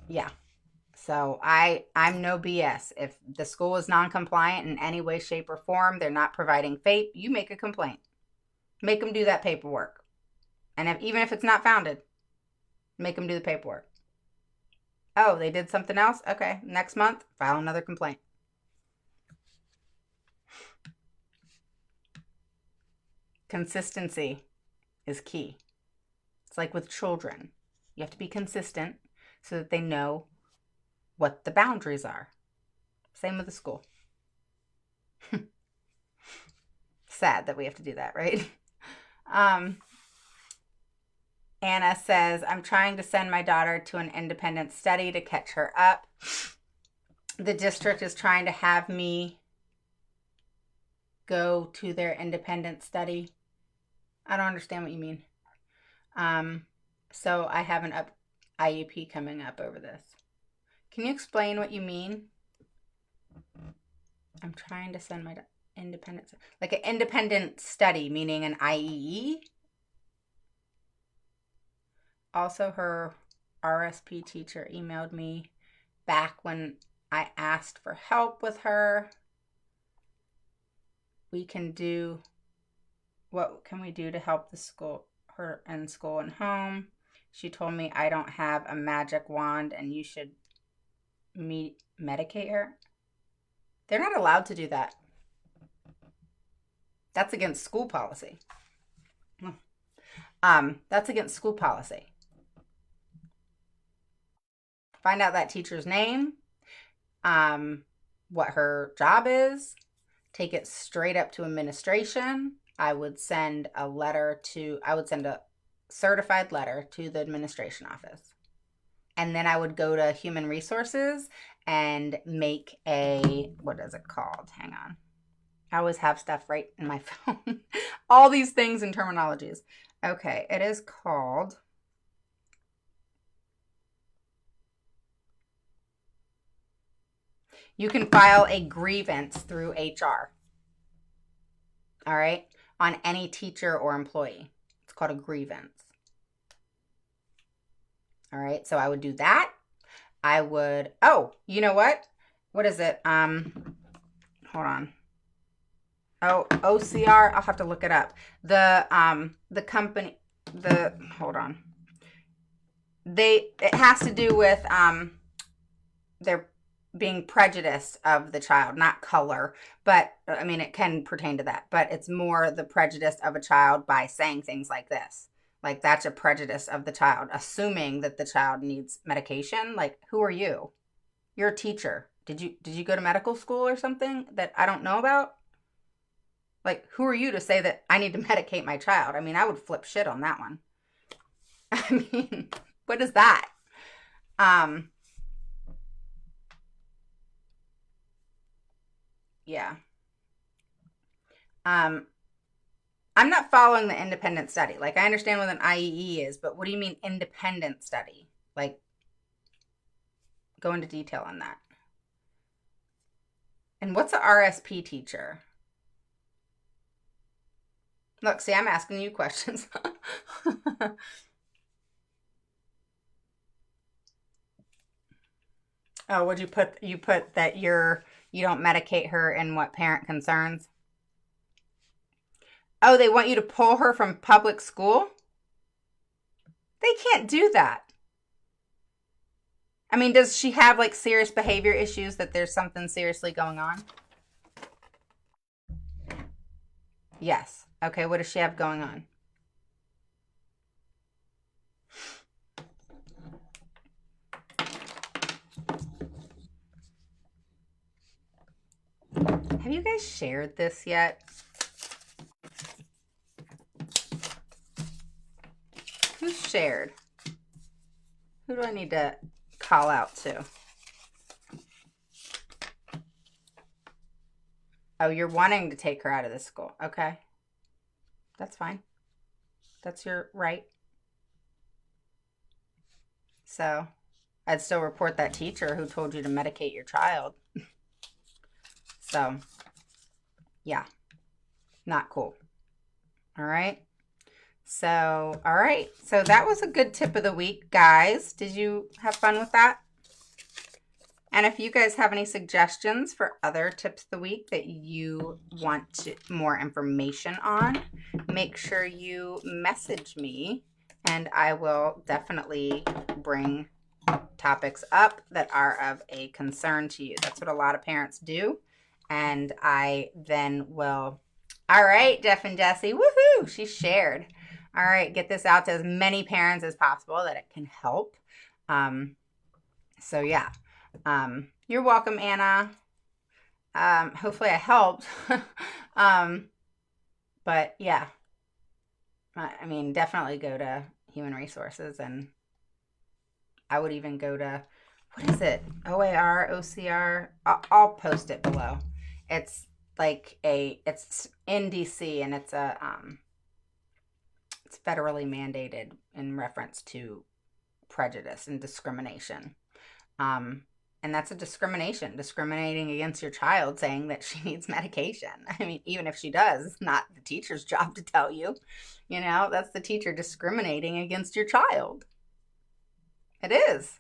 yeah. So I'm no BS. If the school is non-compliant in any way, shape, or form, they're not providing FAPE, you make a complaint. Make them do that paperwork. And even if it's not founded, make them do the paperwork. Oh, they did something else? Okay, next month, file another complaint. Consistency is key. It's like with children. You have to be consistent so that they know what the boundaries are. Same with the school. Sad that we have to do that, right? Anna says, I'm trying to send my daughter to an independent study to catch her up. The district is trying to have me go to their independent study. I don't understand what you mean. So I have an IEP coming up over this. Can you explain what you mean? I'm trying to send my independent, like an independent study, meaning an IEE. Also, her RSP teacher emailed me back when I asked for help with her. What can we do to help her in school and home? She told me I don't have a magic wand and you should medicate her. They're not allowed to do that. That's against school policy. That's against school policy. Find out that teacher's name, what her job is, take it straight up to administration. I would send a certified letter to the administration office. And then I would go to human resources and make what is it called? Hang on. I always have stuff right in my phone. All these things and terminologies. Okay, it is called. You can file a grievance through HR. All right, on any teacher or employee. It's called a grievance. All right, so I would do that. You know what? What is it? Hold on. Oh, OCR, I'll have to look it up. The company, hold on. It has to do with their being prejudiced of the child, not color, but I mean, it can pertain to that, but it's more the prejudice of a child by saying things like this. Like, that's a prejudice of the child, assuming that the child needs medication. Like, who are you? You're a teacher. Did you go to medical school or something that I don't know about? Like, who are you to say that I need to medicate my child? I mean, I would flip shit on that one. I mean, what is that? Yeah. I'm not following the independent study. Like, I understand what an IEE is, but what do you mean independent study? Like, go into detail on that. And what's a RSP teacher? Look, see, I'm asking you questions. Oh, would you put that you don't medicate her in what parent concerns? Oh, they want you to pull her from public school? They can't do that. I mean, does she have like serious behavior issues that there's something seriously going on? Yes. Okay, what does she have going on? Have you guys shared this yet? Who's shared? Who do I need to call out to? Oh, you're wanting to take her out of this school. Okay. That's fine. That's your right. So I'd still report that teacher who told you to medicate your child. So, yeah, not cool. All right. So, all right. So that was a good tip of the week, guys. Did you have fun with that? And if you guys have any suggestions for other tips of the week that you want more information on, make sure you message me and I will definitely bring topics up that are of a concern to you. That's what a lot of parents do. And I then will, all right, Jeff and Jesse, woohoo, she shared. All right, get this out to as many parents as possible that it can help. So yeah, you're welcome, Anna. Hopefully I helped. But yeah, I mean, definitely go to human resources, and I would even go to, what is it? OAR, OCR. I'll post it below. It's like it's in DC, and it's federally mandated in reference to prejudice and discrimination. Um, and that's a discriminating against your child, saying that she needs medication. I mean, even if she does, it's not the teacher's job to tell you. You know, that's the teacher discriminating against your child. It is,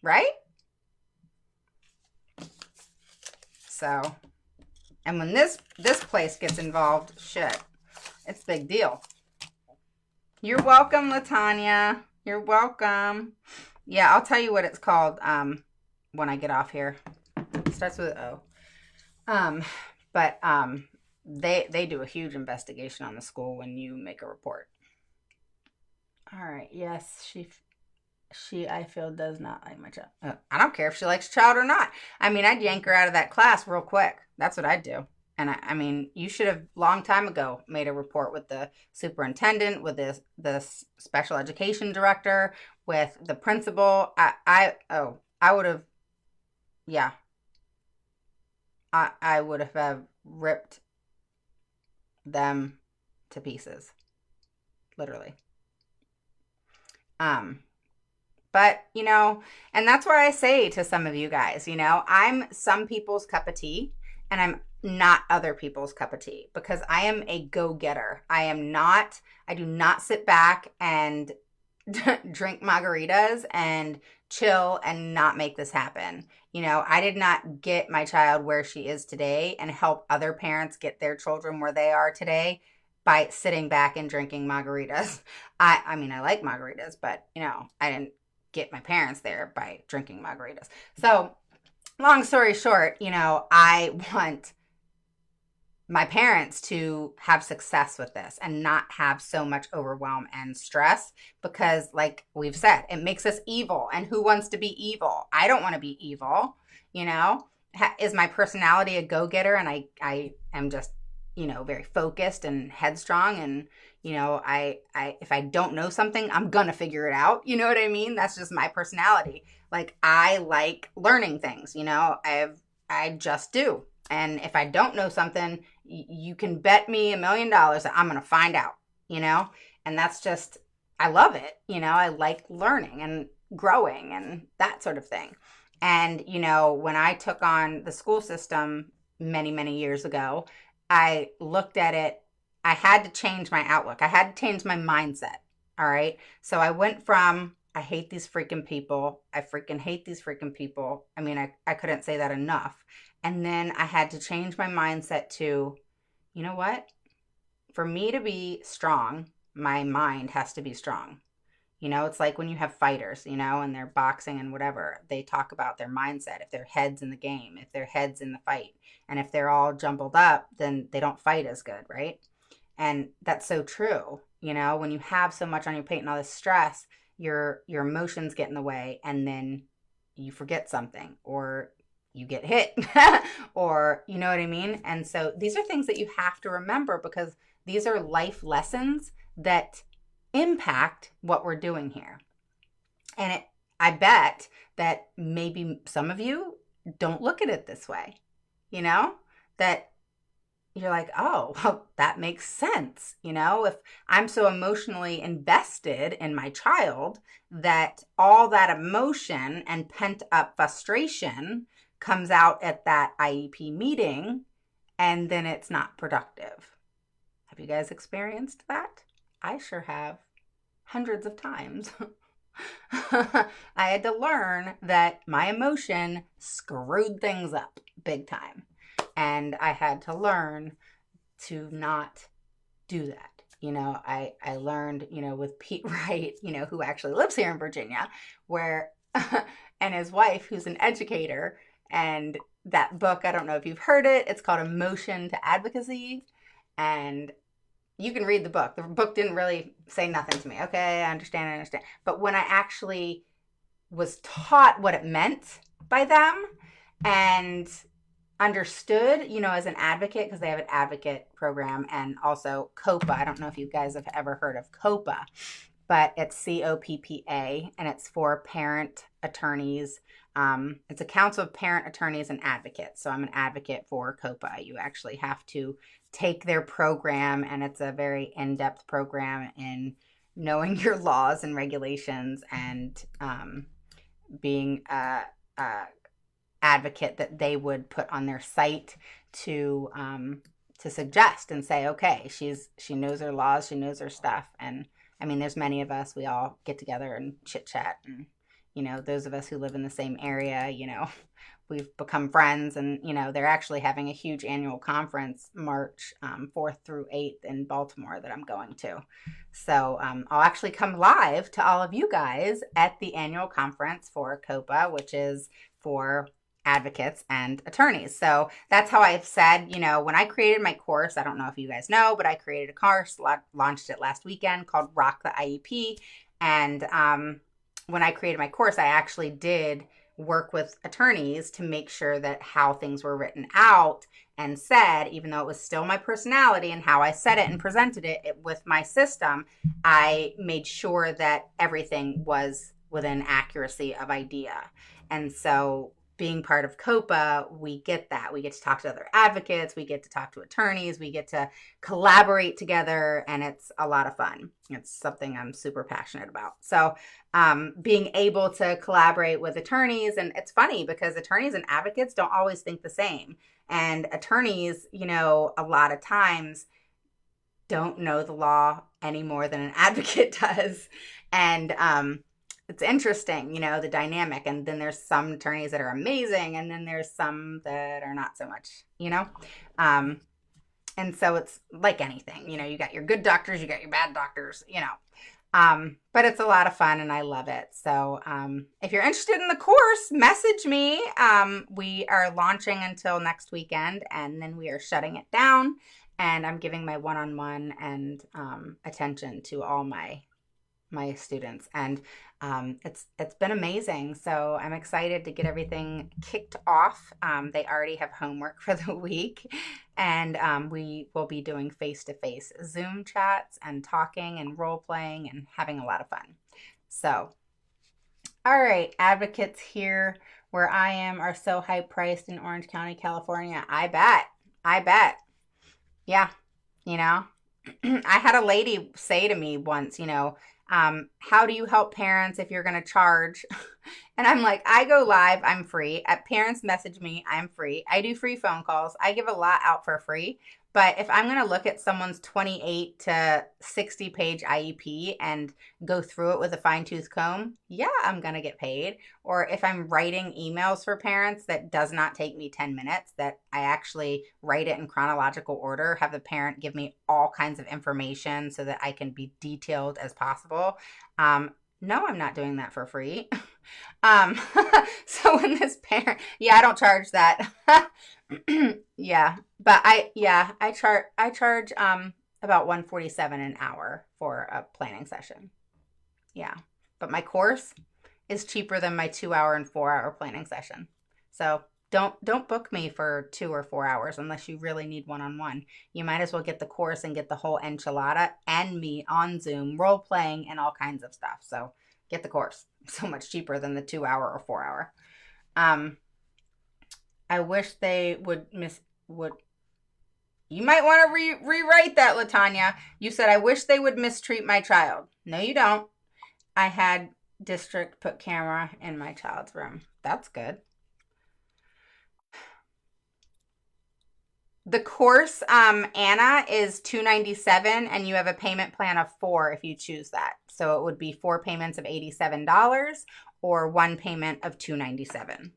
right? So, and when this place gets involved, shit, it's a big deal. You're welcome, Latanya. You're welcome. Yeah, I'll tell you what it's called when I get off here. It starts with O. But they do a huge investigation on the school when you make a report. All right. Yes, she I feel does not like my child. I don't care if she likes child or not. I mean, I'd yank her out of that class real quick. That's what I'd do. And I mean, you should have long time ago made a report with the superintendent, with the special education director, with the principal. I would have, yeah, I would have ripped them to pieces, literally. Um, But, and that's where I say to some of you guys, I'm some people's cup of tea and I'm not other people's cup of tea because I am a go-getter. I do not sit back and drink margaritas and chill and not make this happen. I did not get my child where she is today and help other parents get their children where they are today by sitting back and drinking margaritas. I mean, I like margaritas, but I didn't get my parents there by drinking margaritas. So, long story short, I want my parents to have success with this and not have so much overwhelm and stress because, like we've said, it makes us evil. And who wants to be evil? I don't want to be evil. Is my personality a go-getter and I am just, very focused and headstrong and I if I don't know something, I'm gonna figure it out. You know what I mean? That's just my personality. Like I like learning things, I just do. And if I don't know something, you can bet me $1,000,000 that I'm gonna find out, And that's just, I love it. I like learning and growing and that sort of thing. And, when I took on the school system many, many years ago, I looked at it, I had to change my outlook. I had to change my mindset. All right. So I went from, I hate these freaking people. I freaking hate these freaking people. I mean, I couldn't say that enough. And then I had to change my mindset to, you know what? for me to be strong, my mind has to be strong. It's like when you have fighters, and they're boxing and whatever, they talk about their mindset. If their head's in the game, if their head's in the fight, and if they're all jumbled up, then they don't fight as good, right? And that's so true. When you have so much on your plate and all this stress, your emotions get in the way, and then you forget something, or you get hit, or you know what I mean? And so these are things that you have to remember, because these are life lessons that impact what we're doing here. And I bet that maybe some of you don't look at it this way, that you're like, oh, well, that makes sense. If I'm so emotionally invested in my child that all that emotion and pent up frustration comes out at that IEP meeting, and then it's not productive. Have you guys experienced that? I sure have, hundreds of times. I had to learn that my emotion screwed things up big time. And I had to learn to not do that. I learned, with Pete Wright, who actually lives here in Virginia, where, and his wife, who's an educator. And that book, I don't know if you've heard it, it's called Emotion to Advocacy. And you can read the book. The book didn't really say nothing to me. Okay, I understand. But when I actually was taught what it meant by them and understood, as an advocate, because they have an advocate program, and also COPA. I don't know if you guys have ever heard of COPA, but it's COPPA, and it's for parent attorneys. It's a council of parent attorneys and advocates. So I'm an advocate for COPA. You actually have to take their program, and it's a very in-depth program in knowing your laws and regulations, and being a advocate that they would put on their site to suggest and say, okay, she knows her laws, she knows her stuff. And I mean, there's many of us, we all get together and chit chat, and those of us who live in the same area, we've become friends. And they're actually having a huge annual conference March 4th through 8th in Baltimore that I'm going to. So I'll actually come live to all of you guys at the annual conference for COPA, which is for advocates and attorneys. So that's how I've said, when I created my course, I don't know if you guys know, but I created a course, launched it last weekend, called Rock the IEP. And when I created my course, I actually did work with attorneys to make sure that how things were written out and said, even though it was still my personality and how I said it and presented it with my system, I made sure that everything was within accuracy of idea. And so being part of COPA, we get that. We get to talk to other advocates. We get to talk to attorneys. We get to collaborate together, and it's a lot of fun. It's something I'm super passionate about. So being able to collaborate with attorneys, and it's funny because attorneys and advocates don't always think the same. And attorneys, a lot of times don't know the law any more than an advocate does. And it's interesting, the dynamic. And then there's some attorneys that are amazing, and then there's some that are not so much, and so it's like anything, you got your good doctors, you got your bad doctors, but it's a lot of fun, and I love it. So if you're interested in the course, message me. We are launching until next weekend, and then we are shutting it down, and I'm giving my one-on-one and attention to all my students, and it's been amazing. So I'm excited to get everything kicked off. They already have homework for the week, and we will be doing face-to-face Zoom chats and talking and role-playing and having a lot of fun. So all right, advocates here where I am are so high priced in Orange County, California. I bet. Yeah. I had a lady say to me once, how do you help parents if you're going to charge? And I'm like, I go live, I'm free. Parents message me, I'm free. I do free phone calls. I give a lot out for free, But if I'm going to look at someone's 28 to 60 page IEP and go through it with a fine tooth comb, yeah, I'm going to get paid. Or if I'm writing emails for parents that does not take me 10 minutes, that I actually write it in chronological order, have the parent give me all kinds of information so that I can be detailed as possible. No, I'm not doing that for free. Um, so when this parent, yeah, I don't charge that. Yeah, but I charge about 147 an hour for a planning session. Yeah. But my course is cheaper than my 2 hour and 4 hour planning session. So don't book me for 2 or 4 hours unless you really need one-on-one. You might as well get the course and get the whole enchilada and me on Zoom role playing and all kinds of stuff. So get the course. So much cheaper than the 2 hour or 4 hour. Um, I wish they would. You might want to rewrite that, Latanya. You said I wish they would mistreat my child. No, you don't. I had district put camera in my child's room. That's good. The course, Anna, is $297, and you have a payment plan of 4 if you choose that. So it would be 4 payments of $87 or 1 payment of $297.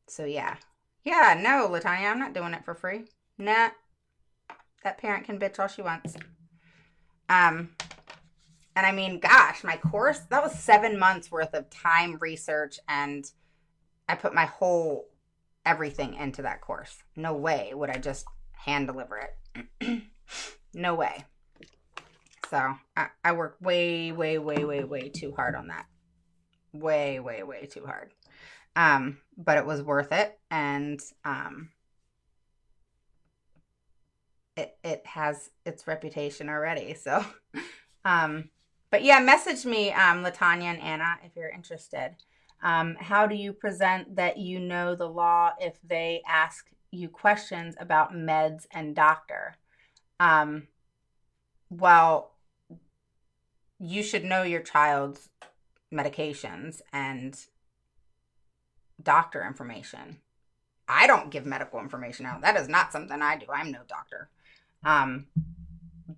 So yeah. Yeah, no, Latanya, I'm not doing it for free. Nah, that parent can bitch all she wants. And I mean, gosh, my course, that was 7 months worth of time, research, and I put my whole everything into that course. No way would I just hand deliver it. No way. So I worked way, way, way, way, way too hard on that. Way, way, way too hard. But it was worth it, and it has its reputation already. So, but yeah, message me, Latanya and Anna, if you're interested. How do you present that you know the law if they ask you questions about meds and doctor? Well, you should know your child's medications and doctor information. I don't give medical information out. That is not something I do. I'm no doctor.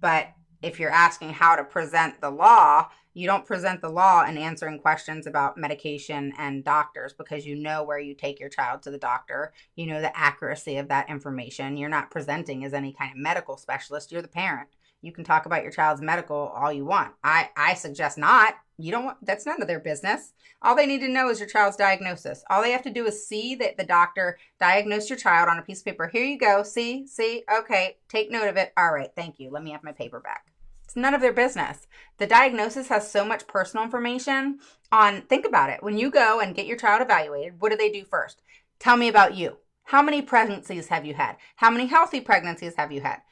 But if you're asking how to present the law, you don't present the law in answering questions about medication and doctors, because you know where you take your child to the doctor. You know the accuracy of that information. You're not presenting as any kind of medical specialist. You're the parent. You can talk about your child's medical all you want. I suggest not. You don't want, that's none of their business. All they need to know is your child's diagnosis. All they have to do is see that the doctor diagnosed your child on a piece of paper. Here you go. See, okay, take note of it. All right, thank you. Let me have my paper back. It's none of their business. The diagnosis has so much personal information on, think about it. When you go and get your child evaluated, what do they do first? Tell me about you. How many pregnancies have you had? How many healthy pregnancies have you had?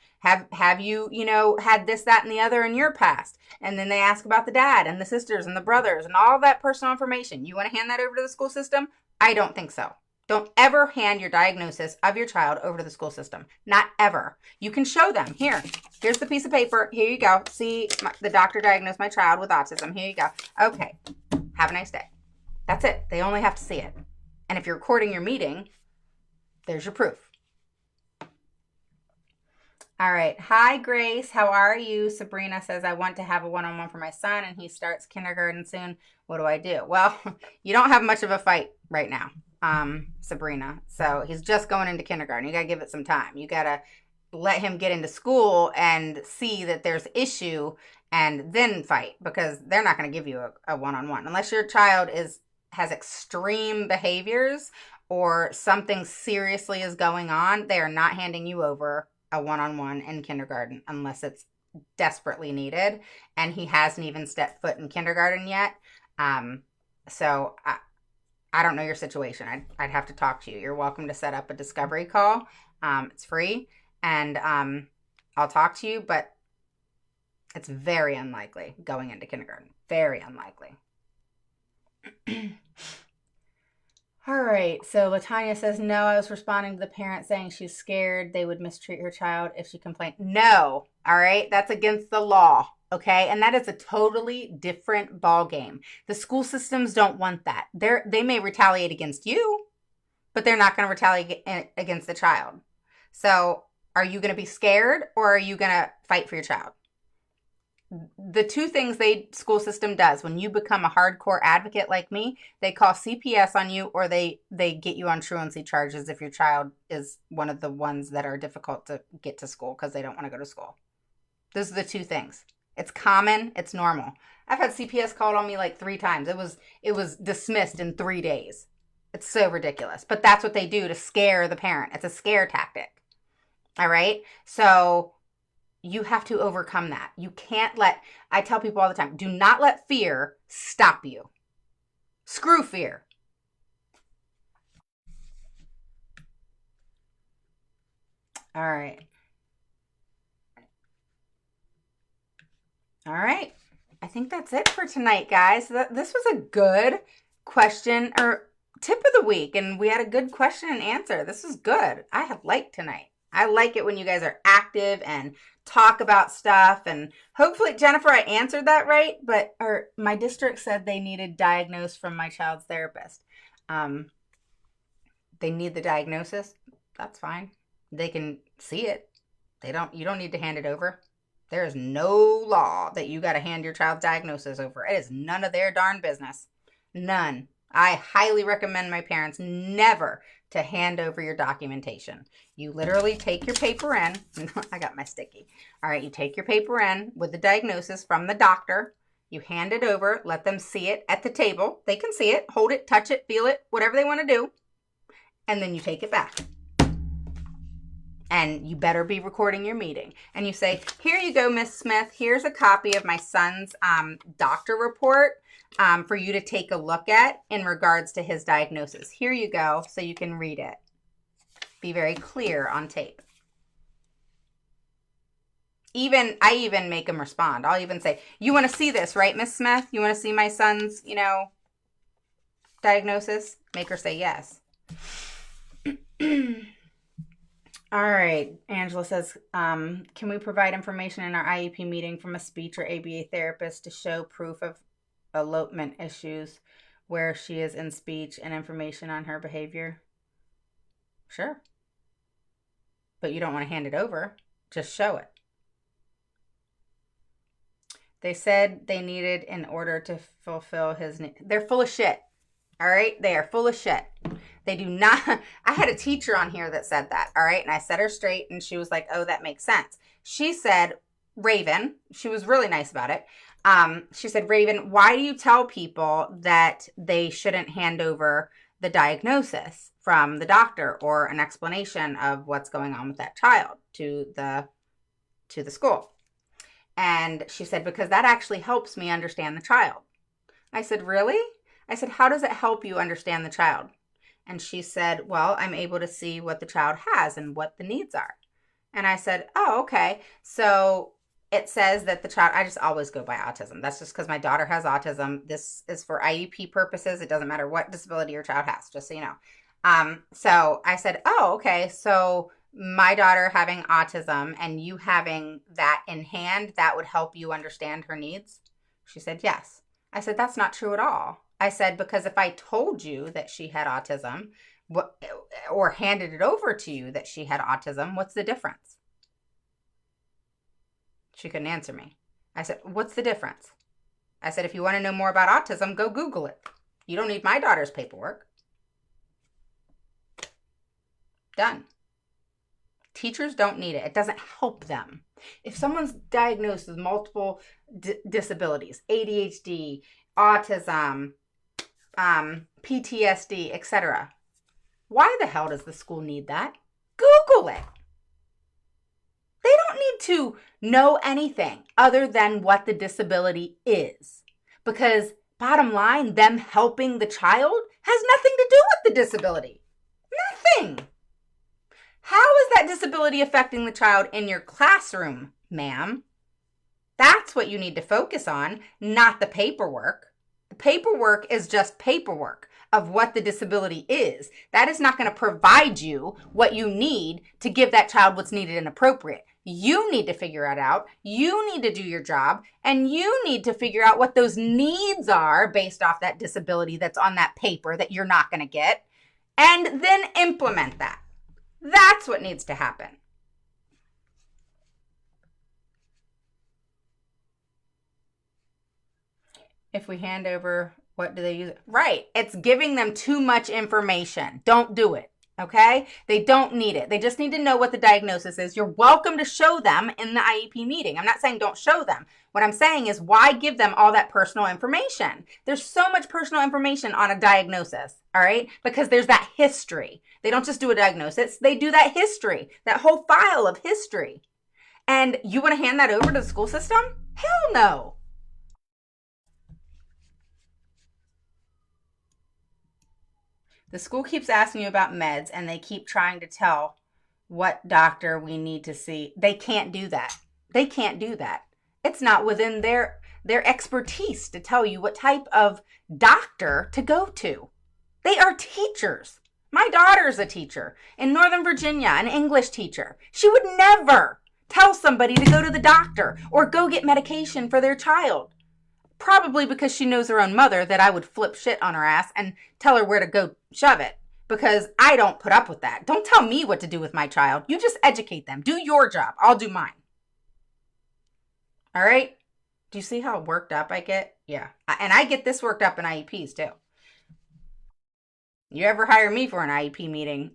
Have you, had this, that, and the other in your past? And then they ask about the dad and the sisters and the brothers and all that personal information. You want to hand that over to the school system? I don't think so. Don't ever hand your diagnosis of your child over to the school system. Not ever. You can show them. Here's the piece of paper. Here you go. See, the doctor diagnosed my child with autism. Here you go. Okay. Have a nice day. That's it. They only have to see it. And if you're recording your meeting, there's your proof. All right. Hi, Grace. How are you? Sabrina says, I want to have a one-on-one for my son, and he starts kindergarten soon. What do I do? Well, you don't have much of a fight right now, Sabrina. So he's just going into kindergarten. You got to give it some time. You got to let him get into school and see that there's issue and then fight, because they're not going to give you a one-on-one unless your child has extreme behaviors or something seriously is going on. They are not handing you over a one-on-one in kindergarten unless it's desperately needed, and he hasn't even stepped foot in kindergarten yet. So I don't know your situation. I'd have to talk to you. You're welcome to set up a discovery call. It's free, and I'll talk to you, but it's very unlikely going into kindergarten. Very unlikely. All right, so Latanya says, no, I was responding to the parent saying she's scared they would mistreat her child if she complained. No, all right, that's against the law, okay? And that is a totally different ball game. The school systems don't want that. They may retaliate against you, but they're not going to retaliate against the child. So are you going to be scared or are you going to fight for your child? The two things the school system does when you become a hardcore advocate like me, they call CPS on you, or they get you on truancy charges if your child is one of the ones that are difficult to get to school because they don't want to go to school. Those are the two things. It's common, it's normal. I've had CPS called on me like 3 times. It was dismissed in 3 days. It's so ridiculous, but that's what they do to scare the parent. It's a scare tactic. All right, so you have to overcome that. You can't let, I tell people all the time, do not let fear stop you. Screw fear. All right. All right. I think that's it for tonight, guys. This was a good question or tip of the week, and we had a good question and answer. This was good. I have liked tonight. I like it when you guys are active and talk about stuff, and hopefully, Jennifer, I answered that right, but my district said they needed diagnosed from my child's therapist. They need the diagnosis. That's fine. They can see it. You don't need to hand it over. There is no law that you got to hand your child's diagnosis over. It is none of their darn business. None. I highly recommend my parents never to hand over your documentation. You literally take your paper in. I got my sticky. All right, you take your paper in with the diagnosis from the doctor. You hand it over, let them see it at the table. They can see it, hold it, touch it, feel it, whatever they want to do. And then you take it back. And you better be recording your meeting. And you say, here you go, Miss Smith. Here's a copy of my son's doctor report for you to take a look at in regards to his diagnosis. Here you go, so you can read it. Be very clear on tape. I even make them respond. I'll even say, you want to see this, right, Miss Smith? You want to see my son's, diagnosis? Make her say yes. All right. Angela says, can we provide information in our IEP meeting from a speech or ABA therapist to show proof of elopement issues where she is in speech and information on her behavior? Sure. But you don't want to hand it over. Just show it. They said they needed in order to fulfill his need. They're full of shit. All right? They are full of shit. They do not. I had a teacher on here that said that. All right. And I set her straight and she was like, oh, that makes sense. She said, Raven, she was really nice about it. She said, Raven, why do you tell people that they shouldn't hand over the diagnosis from the doctor or an explanation of what's going on with that child to the school? And she said, because that actually helps me understand the child. I said, really? I said, how does it help you understand the child? And she said, well, I'm able to see what the child has and what the needs are. And I said, oh, okay. So it says that the child, I just always go by autism. That's just because my daughter has autism. This is for IEP purposes. It doesn't matter what disability your child has, just so you know. So I said, oh, okay. So my daughter having autism and you having that in hand, that would help you understand her needs? She said, yes. I said, that's not true at all. I said, because if I told you that she had autism or handed it over to you that she had autism, what's the difference? She couldn't answer me. I said, what's the difference? I said, if you want to know more about autism, go Google it. You don't need my daughter's paperwork. Done. Teachers don't need it. It doesn't help them. If someone's diagnosed with multiple disabilities, ADHD, autism, PTSD, etc., why the hell does the school need that? Google it. They don't need to know anything other than what the disability is. Because bottom line, them helping the child has nothing to do with the disability. Nothing. How is that disability affecting the child in your classroom, ma'am? That's what you need to focus on, not the paperwork. The paperwork is just paperwork of what the disability is. That is not going to provide you what you need to give that child what's needed and appropriate. You need to figure it out. You need to do your job, and you need to figure out what those needs are based off that disability that's on that paper that you're not going to get, and then implement that. That's what needs to happen. If we hand over, what do they use? Right. It's giving them too much information. Don't do it. Okay? They don't need it. They just need to know what the diagnosis is. You're welcome to show them in the IEP meeting. I'm not saying don't show them. What I'm saying is, why give them all that personal information? There's so much personal information on a diagnosis, all right? Because there's that history. They don't just do a diagnosis, they do that history, that whole file of history. And you want to hand that over to the school system? Hell no. The school keeps asking you about meds and they keep trying to tell what doctor we need to see. They can't do that. They can't do that. It's not within their expertise to tell you what type of doctor to go to. They are teachers. My daughter's a teacher in Northern Virginia, an English teacher. She would never tell somebody to go to the doctor or go get medication for their child. Probably because she knows her own mother, that I would flip shit on her ass and tell her where to go shove it, because I don't put up with that. Don't tell me what to do with my child. You just educate them. Do your job. I'll do mine. All right? Do you see how worked up I get? Yeah. And I get this worked up in IEPs too. You ever hire me for an IEP meeting,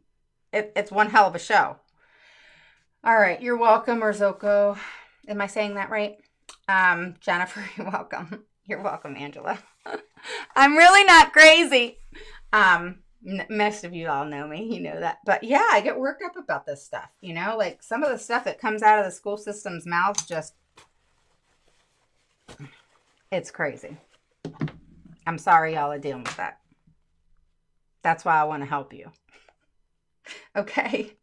it's one hell of a show. All right. You're welcome, Orzoko. Am I saying that right? Jennifer, you're welcome. You're welcome, Angela. I'm really not crazy. Most of you all know me, you know that. But yeah, I get worked up about this stuff, you know, like some of the stuff that comes out of the school system's mouth, just, it's crazy. I'm sorry y'all are dealing with that. That's why I want to help you. Okay.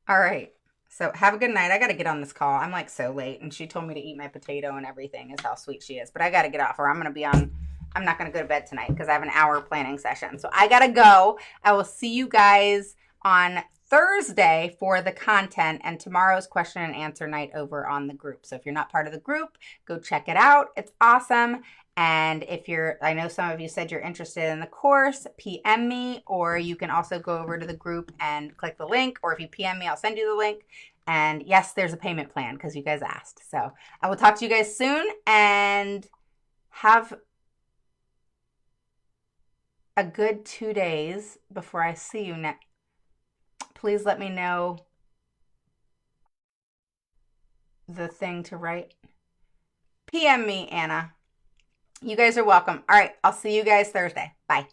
All right. So have a good night. I got to get on this call. I'm like so late, and she told me to eat my potato and everything is how sweet she is. But I got to get off, or I'm not going to go to bed tonight because I have an hour planning session. So I got to go. I will see you guys on Thursday for the content and tomorrow's question and answer night over on the group. So if you're not part of the group, go check it out. It's awesome. And if I know some of you said you're interested in the course, PM me, or you can also go over to the group and click the link, or if you PM me, I'll send you the link. And yes, there's a payment plan because you guys asked. So I will talk to you guys soon, and have a good 2 days before I see you next. Please let me know the thing to write. PM me, Anna. You guys are welcome. All right, I'll see you guys Thursday. Bye.